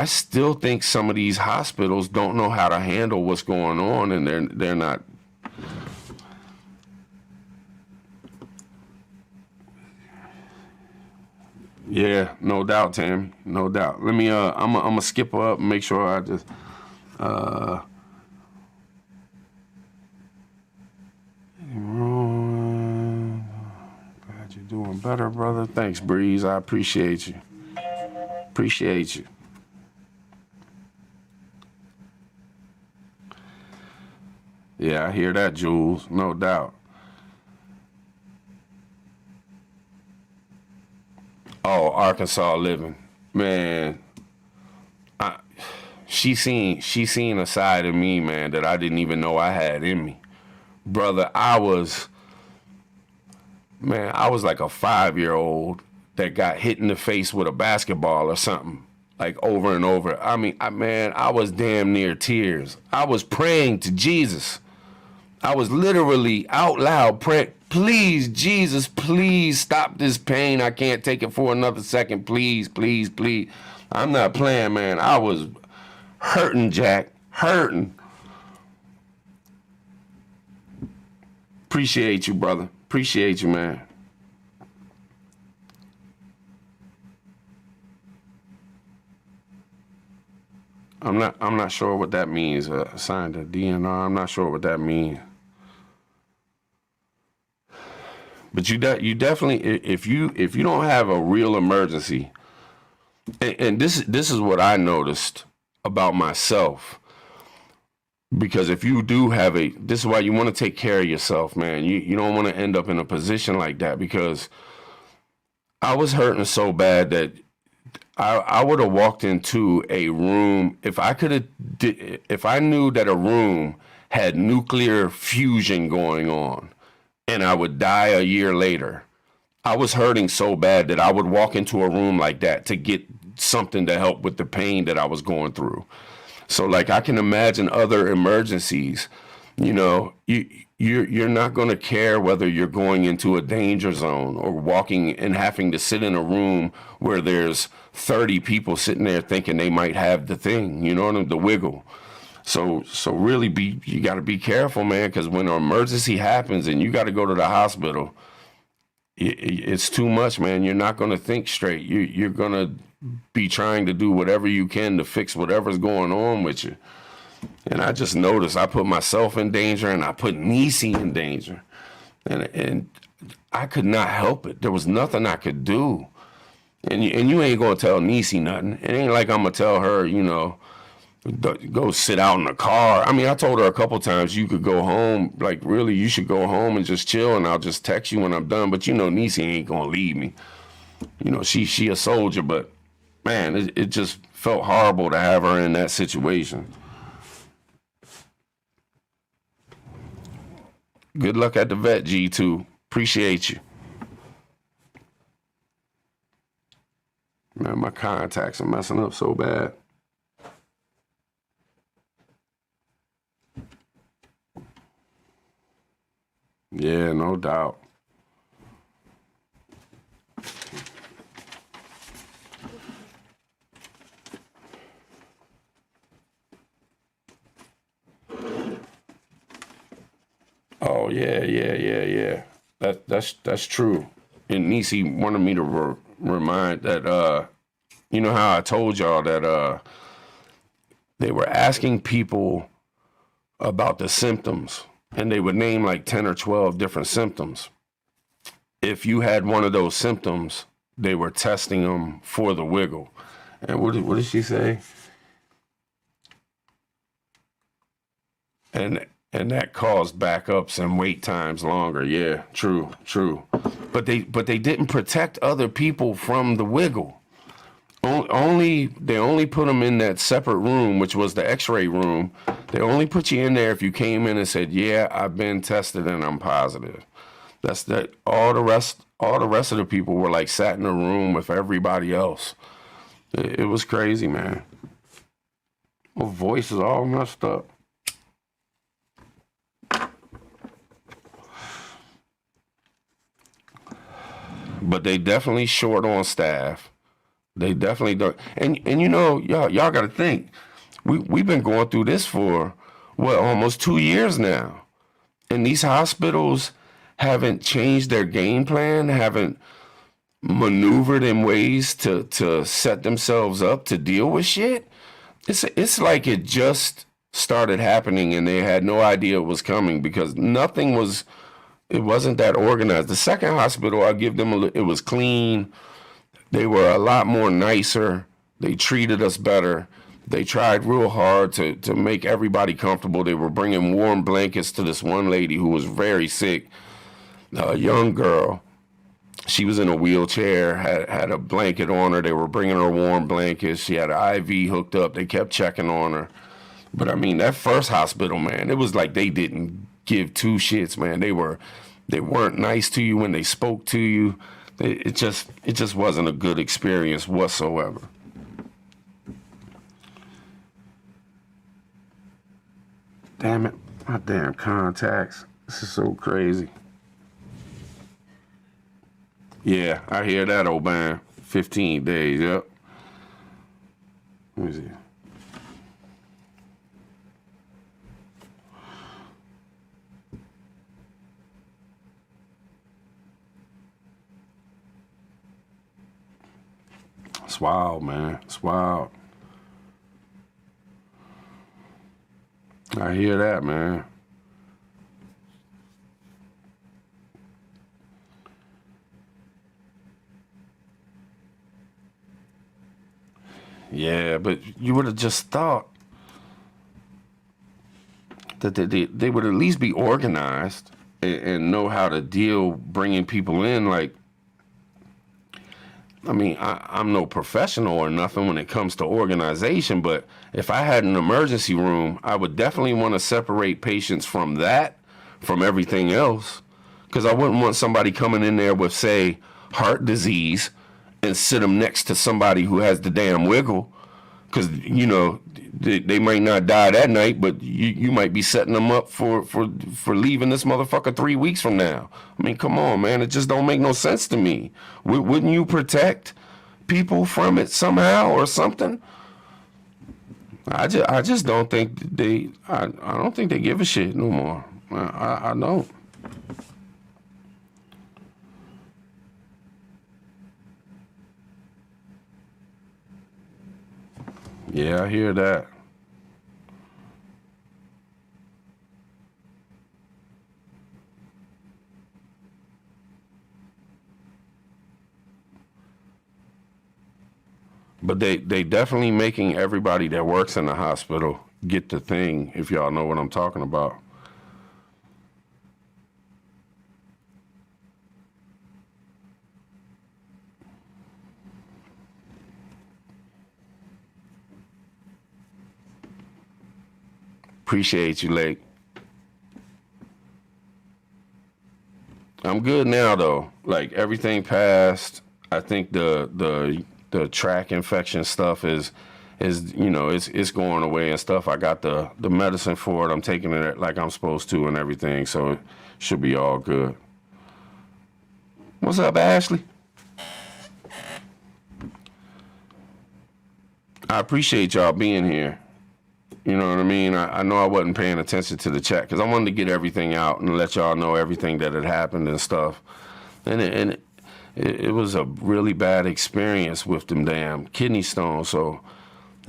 still think some of these hospitals don't know how to handle what's going on, and they're not. Yeah, no doubt, Tammy, no doubt. Let me. I'm gonna skip up and make sure I just. Uh, Glad you're doing better, brother. Thanks, Breeze. I appreciate you. Appreciate you. Yeah, I hear that, Jules. No doubt. Oh, Arkansas living, man. I, she seen a side of me, man, that I didn't even know I had in me, brother. I was like a 5-year-old that got hit in the face with a basketball or something, like over and over. I mean, I was damn near tears. I was praying to Jesus. I was literally out loud praying, please, Jesus, please stop this pain. I can't take it for another second. Please, please, please. I'm not playing, man. I was hurting, Jack, hurting. Appreciate you, brother. Appreciate you, man. I'm not sure what that means. Assigned to DNR. I'm not sure what that means. But you definitely, if you don't have a real emergency, and this is what I noticed about myself, because if you do have this is why you want to take care of yourself, man. You don't want to end up in a position like that, because I was hurting so bad that I would have walked into a room if I knew that a room had nuclear fusion going on and I would die a year later. I was hurting so bad that I would walk into a room like that to get something to help with the pain that I was going through. So like I can imagine other emergencies, you're not going to care whether you're going into a danger zone or walking and having to sit in a room where there's 30 people sitting there thinking they might have the thing, the wiggle. So really you got to be careful, man, because when an emergency happens and you got to go to the hospital, it's too much, man. You're not going to think straight. You're going to be trying to do whatever you can to fix whatever's going on with you. And I just noticed I put myself in danger and I put Nisi in danger. And I could not help it. There was nothing I could do. And you ain't going to tell Nisi nothing. It ain't like I'm going to tell her, go sit out in the car. I mean, I told her a couple times you could go home. Like, really, you should go home and just chill, and I'll just text you when I'm done. But, Nisi ain't going to leave me. She a soldier, but, man, it just felt horrible to have her in that situation. Good luck at the vet, G2. Appreciate you. Man, my contacts are messing up so bad. Yeah, no doubt. Oh yeah. That's true. And Nisi wanted me to remind that you know how I told y'all that they were asking people about the symptoms, and they would name like 10 or 12 different symptoms. If you had one of those symptoms, they were testing them for the wiggle. And what did she say? And that caused backups and wait times longer. Yeah, true. But they didn't protect other people from the wiggle. They only put them in that separate room, which was the X-ray room. They only put you in there if you came in and said, "Yeah, I've been tested and I'm positive." That's that. All the rest All the rest of the people were like sat in a room with everybody else. It was crazy, man. My voice is all messed up. But they definitely short on staff. They definitely don't. And you know, y'all got to think. We've been going through this for what, almost 2 years now, and these hospitals haven't changed their game plan, haven't maneuvered in ways to set themselves up to deal with shit. It's like it just started happening and they had no idea it was coming because it wasn't that organized. The second hospital, I'll give them it was clean. They were a lot more nicer. They treated us better. They tried real hard to make everybody comfortable. They were bringing warm blankets to this one lady who was very sick, a young girl. She was in a wheelchair, had a blanket on her. They were bringing her warm blankets. She had an IV hooked up. They kept checking on her. But I mean, that first hospital, man, it was like they didn't give two shits, man. They weren't nice to you when they spoke to you. It just wasn't a good experience whatsoever. Damn it, my damn contacts. This is so crazy. Yeah, I hear that, old man. 15 days, yep. Let me see. It's wild, man. It's wild. I hear that, man. Yeah, but you would have just thought that they would at least be organized and know how to deal bringing people in. Like, I mean, I'm no professional or nothing when it comes to organization, but if I had an emergency room, I would definitely want to separate patients from everything else, because I wouldn't want somebody coming in there with, say, heart disease and sit them next to somebody who has the damn wiggle, because, you know, they might not die that night, but you might be setting them up for leaving this motherfucker 3 weeks from now. I mean, come on, man. It just don't make no sense to me. Wouldn't you protect people from it somehow or something? I just don't think I don't think they give a shit no more. I don't. Yeah, I hear that. But they definitely making everybody that works in the hospital get the thing, if y'all know what I'm talking about. Appreciate you, Lake. I'm good now though. Like everything passed. I think the track infection stuff is you know it's going away and stuff. I got the medicine for it. I'm taking it like I'm supposed to and everything, so it should be all good. What's up, Ashley? I appreciate y'all being here. You know what I mean? I know I wasn't paying attention to the chat because I wanted to get everything out and let y'all know everything that had happened and stuff. And it was a really bad experience with them damn kidney stones. So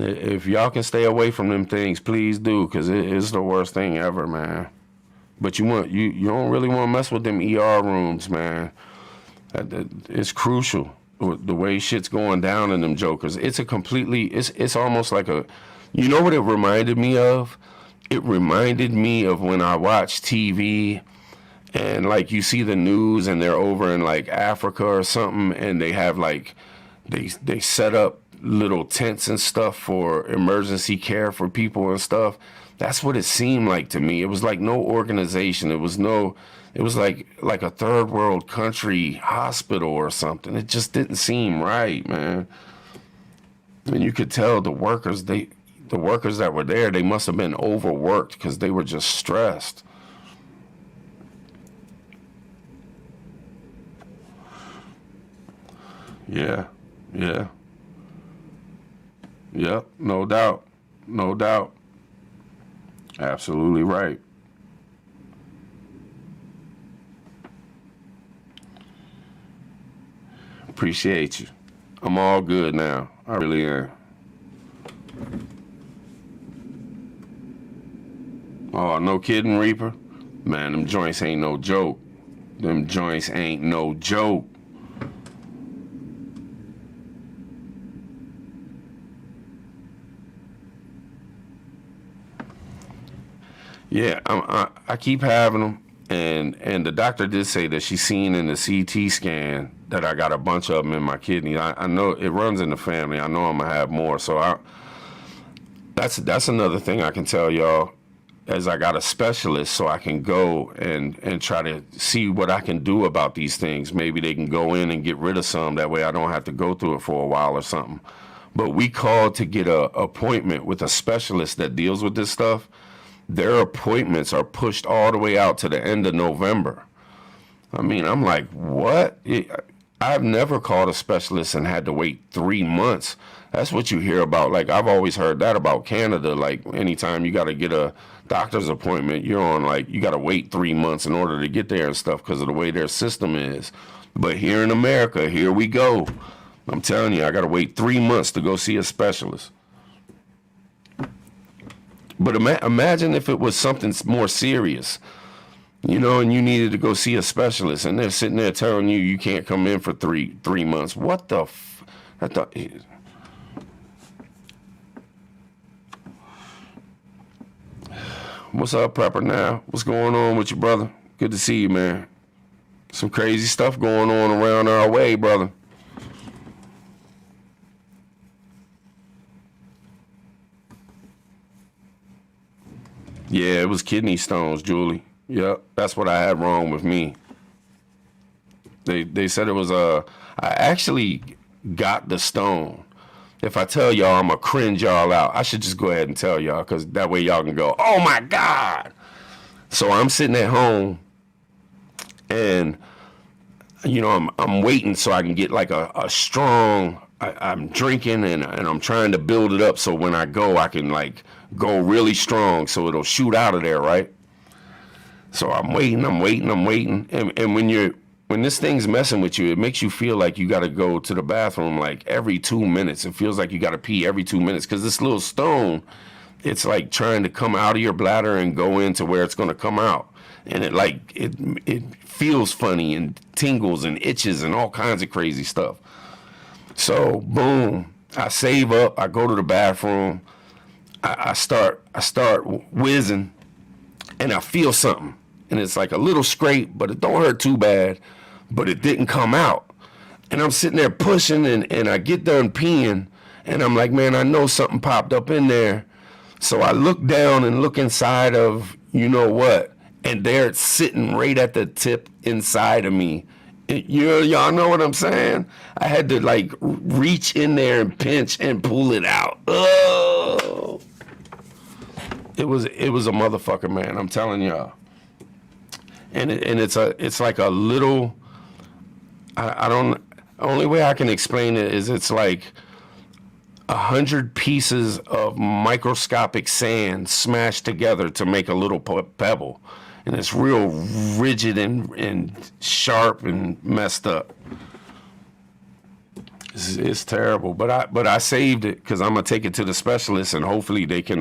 if y'all can stay away from them things, please do, because it's the worst thing ever, man. But you don't really want to mess with them ER rooms, man. It's crucial the way shit's going down in them jokers. It's almost like you know what it reminded me of? It reminded me of when I watched TV and like you see the news and they're over in like Africa or something and they have like they set up little tents and stuff for emergency care for people and stuff. That's what it seemed like to me. It was like no organization. It was like a third world country hospital or something. It just didn't seem right, man. And you could tell the workers that were there, they must have been overworked because they were just stressed. Yeah, yeah, yep, no doubt, no doubt. Absolutely right. Appreciate you. I'm all good now. I really am. Oh, no kidding, Reaper? Man, them joints ain't no joke. Them joints ain't no joke. Yeah, I keep having them, and the doctor did say that she's seen in the CT scan that I got a bunch of them in my kidney. I know it runs in the family. I know I'm gonna have more. So that's another thing I can tell y'all, as I got a specialist, so I can go and try to see what I can do about these things. Maybe they can go in and get rid of some. That way I don't have to go through it for a while or something. But we called to get a appointment with a specialist that deals with this stuff. Their appointments are pushed all the way out to the end of November. I mean, I'm like, what? I've never called a specialist and had to wait 3 months. That's what you hear about. Like, I've always heard that about Canada. Like, anytime you got to get a doctor's appointment, you're on, like, you got to wait 3 months in order to get there and stuff because of the way their system is. But here in America, here we go. I'm telling you, I got to wait 3 months to go see a specialist. But imagine if it was something more serious, and you needed to go see a specialist, and they're sitting there telling you you can't come in for three months. What the? I thought. What's up, Prepper? Now, what's going on with you, brother? Good to see you, man. Some crazy stuff going on around our way, brother. Yeah, it was kidney stones, Julie. Yep, that's what I had wrong with me. They said it was I actually got the stone. If I tell y'all, I'm going to cringe y'all out. I should just go ahead and tell y'all, because that way y'all can go, oh my God. So I'm sitting at home, and, I'm waiting so I can get like a strong, I'm drinking, and I'm trying to build it up so when I go, I can like go really strong so it'll shoot out of there, right? So I'm waiting. And when this thing's messing with you, it makes you feel like you got to go to the bathroom like every 2 minutes. It feels like you got to pee every 2 minutes because this little stone, it's like trying to come out of your bladder and go into where it's going to come out. And it feels funny and tingles and itches and all kinds of crazy stuff. So boom, I save up. I go to the bathroom. I start whizzing, and I feel something, and it's like a little scrape, but it don't hurt too bad, but it didn't come out. And I'm sitting there pushing, and I get done peeing, and I'm like, man, I know something popped up in there. So I look down and look inside of you know what, and there it's sitting right at the tip inside of me. Y'all know what I'm saying? I had to like reach in there and pinch and pull it out. Oh, it was a motherfucker, man. I'm telling y'all. And it's like a little. I don't. Only way I can explain it is it's like 100 pieces of microscopic sand smashed together to make a little pebble. And it's real rigid and sharp and messed up. It's terrible, but I saved it because I'm gonna take it to the specialist and hopefully they can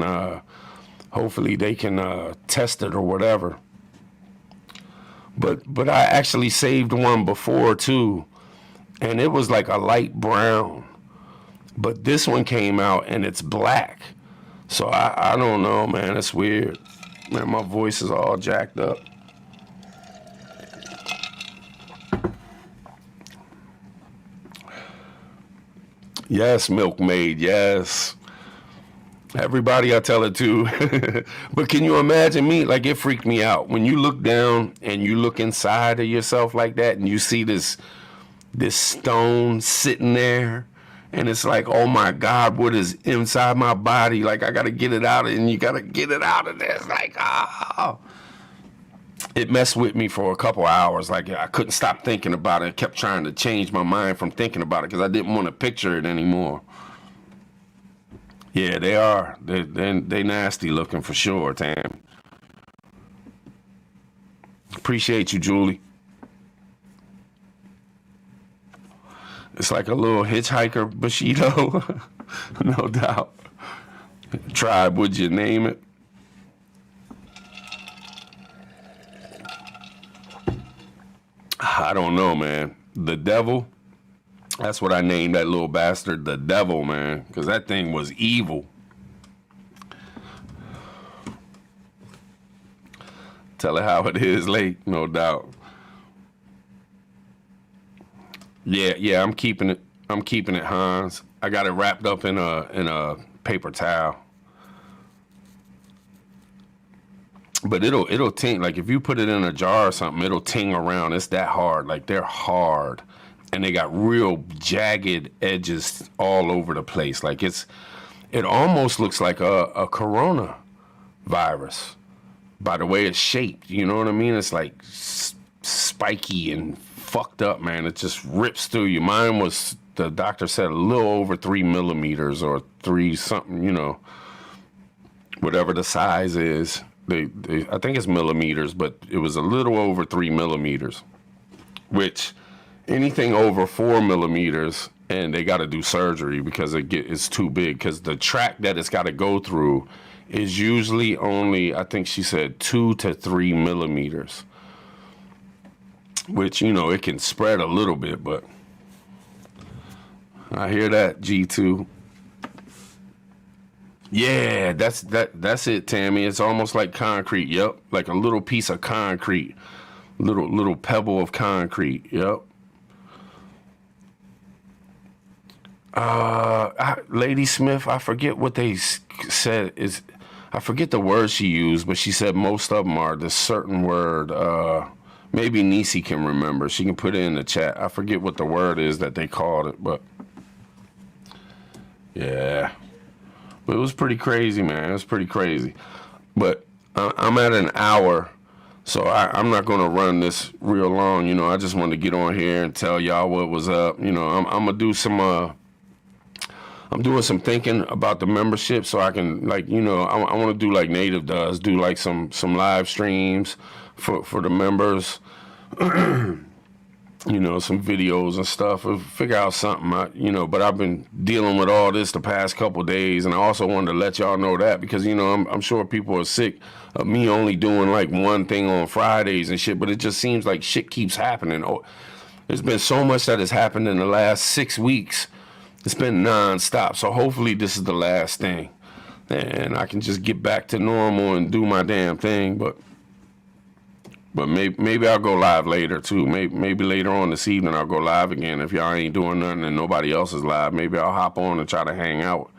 test it or whatever. But I actually saved one before too, and it was like a light brown. But this one came out and it's black. So I don't know, man. It's weird. Man, my voice is all jacked up. Yes, milkmaid, yes. Everybody I tell it to. But can you imagine me? Like, it freaked me out. When you look down and you look inside of yourself like that and you see this stone sitting there, and it's like, oh my God, what is inside my body? Like, I gotta get it out, and you gotta get it out of there. It's like, oh. It messed with me for a couple hours. Like, I couldn't stop thinking about it. I kept trying to change my mind from thinking about it because I didn't want to picture it anymore. Yeah, they are. They nasty looking for sure, Tam. Appreciate you, Julie. It's like a little hitchhiker Bushido. No doubt. Tribe, would you name it? I don't know, man. The devil. That's what I named that little bastard, the devil, man, because that thing was evil. Tell it how it is, Lake, no doubt. Yeah, I'm keeping it. I'm keeping it, Hans. I got it wrapped up in a paper towel. But it'll ting, like if you put it in a jar or something, it'll ting around. It's that hard. Like, they're hard. And they got real jagged edges all over the place. Like, it almost looks like a corona virus by the way it's shaped. You know what I mean? It's like spiky and fucked up, man. It just rips through you. Mine was, the doctor said, a little over 3 millimeters or 3 something, you know, whatever the size is. I think it's millimeters, but it was a little over 3 millimeters, which anything over 4 millimeters, and they got to do surgery because it's too big. Because the track that it's got to go through is usually only, I think she said, 2 to 3 millimeters, which, you know, it can spread a little bit. But I hear that, G2. Yeah, that's it, Tammy. It's almost like concrete. Yep, like a little piece of concrete, little pebble of concrete. Yep. Lady Smith, I forget what they said. I forget the word she used, but she said most of them are this certain word. Maybe Nisi can remember. She can put it in the chat. I forget what the word is that they called it, but yeah. But it was pretty crazy, man. It was pretty crazy. But I'm at an hour, so I'm not going to run this real long. You know, I just wanted to get on here and tell y'all what was up. You know, I'm going to do some... I'm doing some thinking about the membership, so I can, like, you know, I want to do like Native does, do like some live streams for the members, you know, some videos and stuff. Figure out something, you know. But I've been dealing with all this the past couple of days, and I also wanted to let y'all know that because, you know, I'm sure people are sick of me only doing like one thing on Fridays and shit. But it just seems like shit keeps happening. Oh, there's been so much that has happened in the last 6 weeks. It's been nonstop, so hopefully this is the last thing, and I can just get back to normal and do my damn thing. But maybe I'll go live later too. Maybe later on this evening I'll go live again if y'all ain't doing nothing and nobody else is live. Maybe I'll hop on and try to hang out.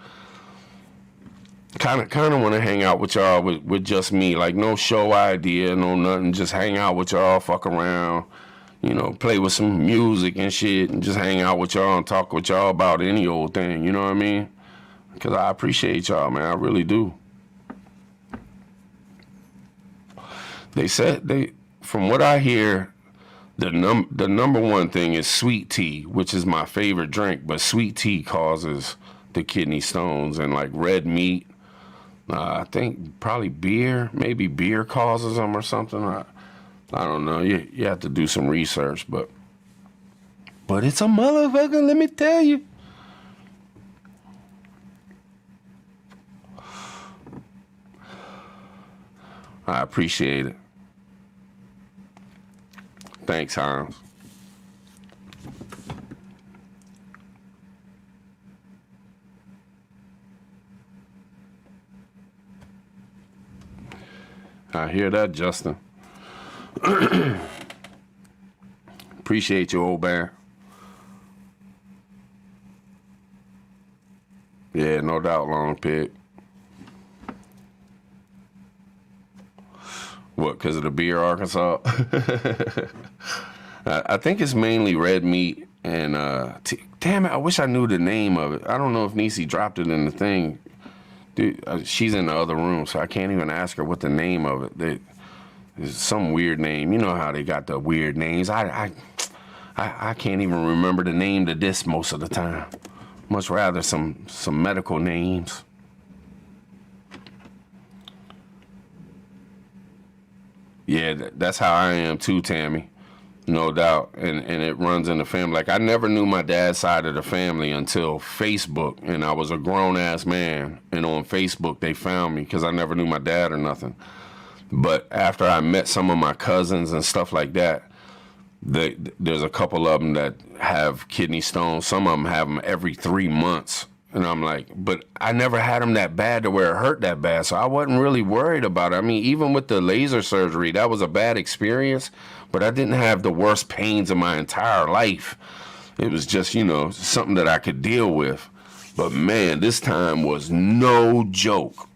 Kind of want to hang out with y'all with just me, like no show idea, no nothing. Just hang out with y'all, fuck around. You know, play with some music and shit and just hang out with y'all and talk with y'all about any old thing, you know what I mean? Because I appreciate y'all, man, I really do. They said, from what I hear, the number one thing is sweet tea, which is my favorite drink, but sweet tea causes the kidney stones, and like red meat, I think probably beer, maybe beer causes them or something. I don't know. You have to do some research, but it's a motherfucker, let me tell you. I appreciate it. Thanks, Hans. I hear that, Justin. Appreciate you, old bear. Yeah, no doubt, Long Pig. What, because of the beer, Arkansas? I think it's mainly red meat and damn it, I wish I knew the name of it. I don't know if Niecy dropped it in the thing. Dude, she's in the other room, so I can't even ask her what the name of it. It's some weird name. You know how they got the weird names. I can't even remember the name to this most of the time. Much rather some medical names. Yeah, that's how I am too, Tammy. No doubt. And it runs in the family. Like, I never knew my dad's side of the family until Facebook. And I was a grown-ass man. And on Facebook, they found me because I never knew my dad or nothing. But after I met some of my cousins and stuff like that, there's a couple of them that have kidney stones. Some of them have them every 3 months. And I'm like, but I never had them that bad to where it hurt that bad. So I wasn't really worried about it. I mean, even with the laser surgery, that was a bad experience, but I didn't have the worst pains of my entire life. It was just, something that I could deal with. But man, this time was no joke.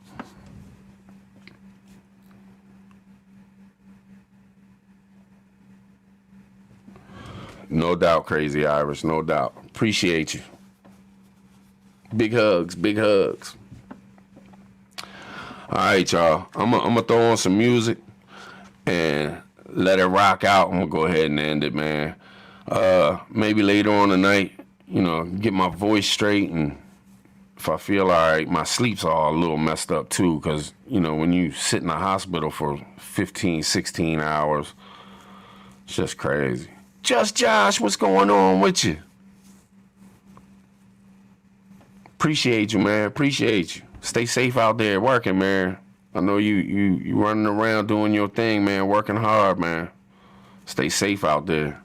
No doubt, Crazy Irish, no doubt. Appreciate you. Big hugs, big hugs. All right, y'all. I'm gonna throw on some music and let it rock out. I'm gonna go ahead and end it, man. Maybe later on tonight, get my voice straight, and if I feel all right, my sleep's all a little messed up too, because, when you sit in the hospital for 15, 16 hours, it's just crazy. Just Josh, what's going on with you? Appreciate you, man. Appreciate you. Stay safe out there working, man. I know you running around doing your thing, man, working hard, man. Stay safe out there.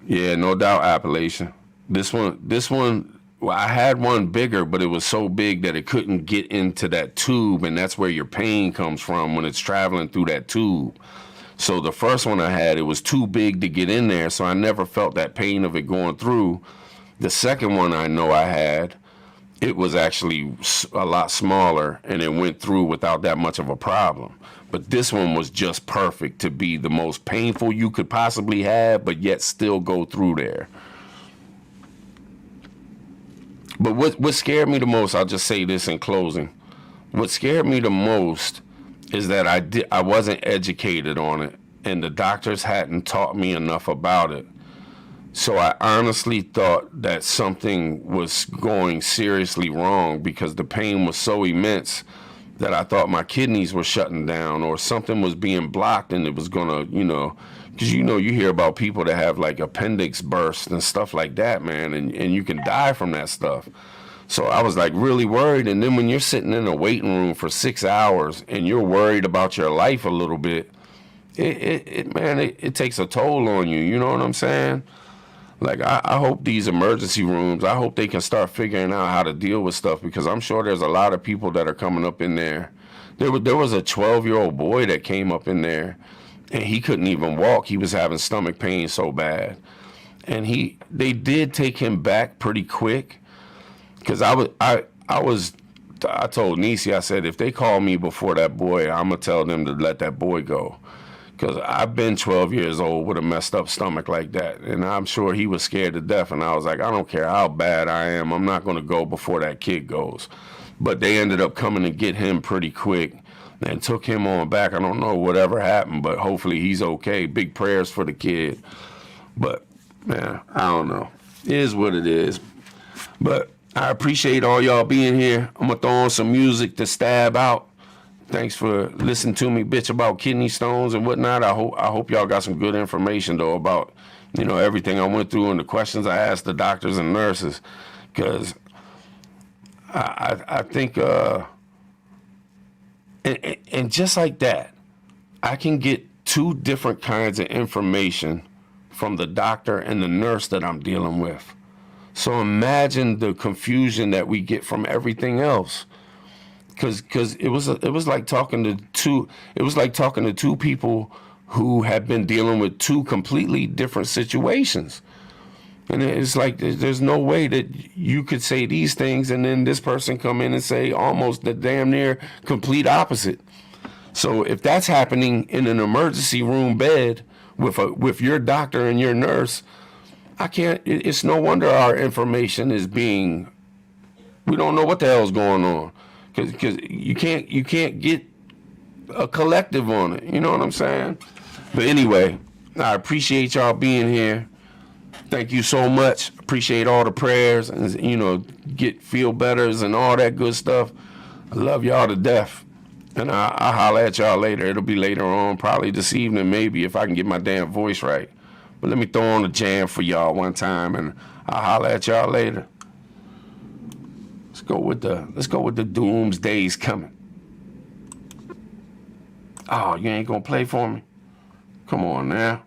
Yeah, no doubt, Appalachian. This one, well, I had one bigger, but it was so big that it couldn't get into that tube, and that's where your pain comes from when it's traveling through that tube. So the first one I had, it was too big to get in there, so I never felt that pain of it going through. The second one I know I had, it was actually a lot smaller, and it went through without that much of a problem. But this one was just perfect to be the most painful you could possibly have, but yet still go through there. But what scared me the most, I'll just say this in closing. What scared me the most is that I wasn't educated on it, and the doctors hadn't taught me enough about it. So I honestly thought that something was going seriously wrong because the pain was so immense that I thought my kidneys were shutting down or something was being blocked, and it was gonna, because you hear about people that have like appendix bursts and stuff like that, man, and you can die from that stuff. So I was like really worried. And then when you're sitting in a waiting room for 6 hours and you're worried about your life a little bit, it takes a toll on you. You know what I'm saying? Like, I hope these emergency rooms, I hope they can start figuring out how to deal with stuff, because I'm sure there's a lot of people that are coming up in there. There was a 12-year-old boy that came up in there, and he couldn't even walk. He was having stomach pain so bad. And they did take him back pretty quick, because I told Niecy, I said, if they call me before that boy, I'm going to tell them to let that boy go. Because I've been 12 years old with a messed up stomach like that. And I'm sure he was scared to death. And I was like, I don't care how bad I am. I'm not going to go before that kid goes. But they ended up coming to get him pretty quick and took him on back. I don't know whatever happened, but hopefully he's okay. Big prayers for the kid. But, man, I don't know. It is what it is. But I appreciate all y'all being here. I'm going to throw on some music to stab out. Thanks for listening to me bitch about kidney stones and whatnot. I hope y'all got some good information, though, about, everything I went through and the questions I asked the doctors and nurses. Because I think, and just like that, I can get two different kinds of information from the doctor and the nurse that I'm dealing with. So imagine the confusion that we get from everything else. Because it was like talking to two people who had been dealing with two completely different situations. And it's like there's no way that you could say these things and then this person come in and say almost the damn near complete opposite. So if that's happening in an emergency room bed with your doctor and your nurse, it's no wonder our information is being, we don't know what the hell's going on, because you can't get a collective on it. You know what I'm saying? But anyway, I appreciate y'all being here. Thank you so much. Appreciate all the prayers and, feel betters and all that good stuff. I love y'all to death. And I'll holler at y'all later. It'll be later on, probably this evening, maybe, if I can get my damn voice right. But let me throw on a jam for y'all one time, and I'll holler at y'all later. Let's go with the doomsday's coming. Oh, you ain't gonna play for me? Come on now.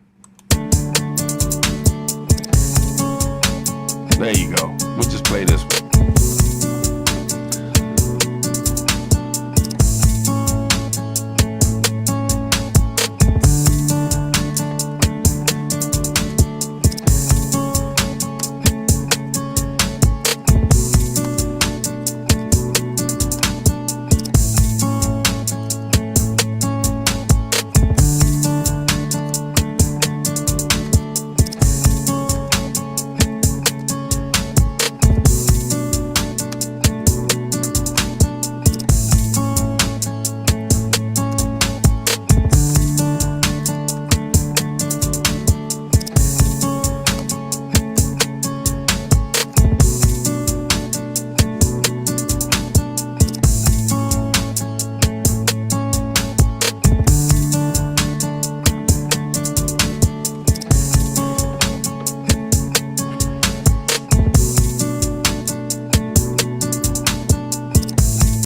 There you go. We'll just play this one.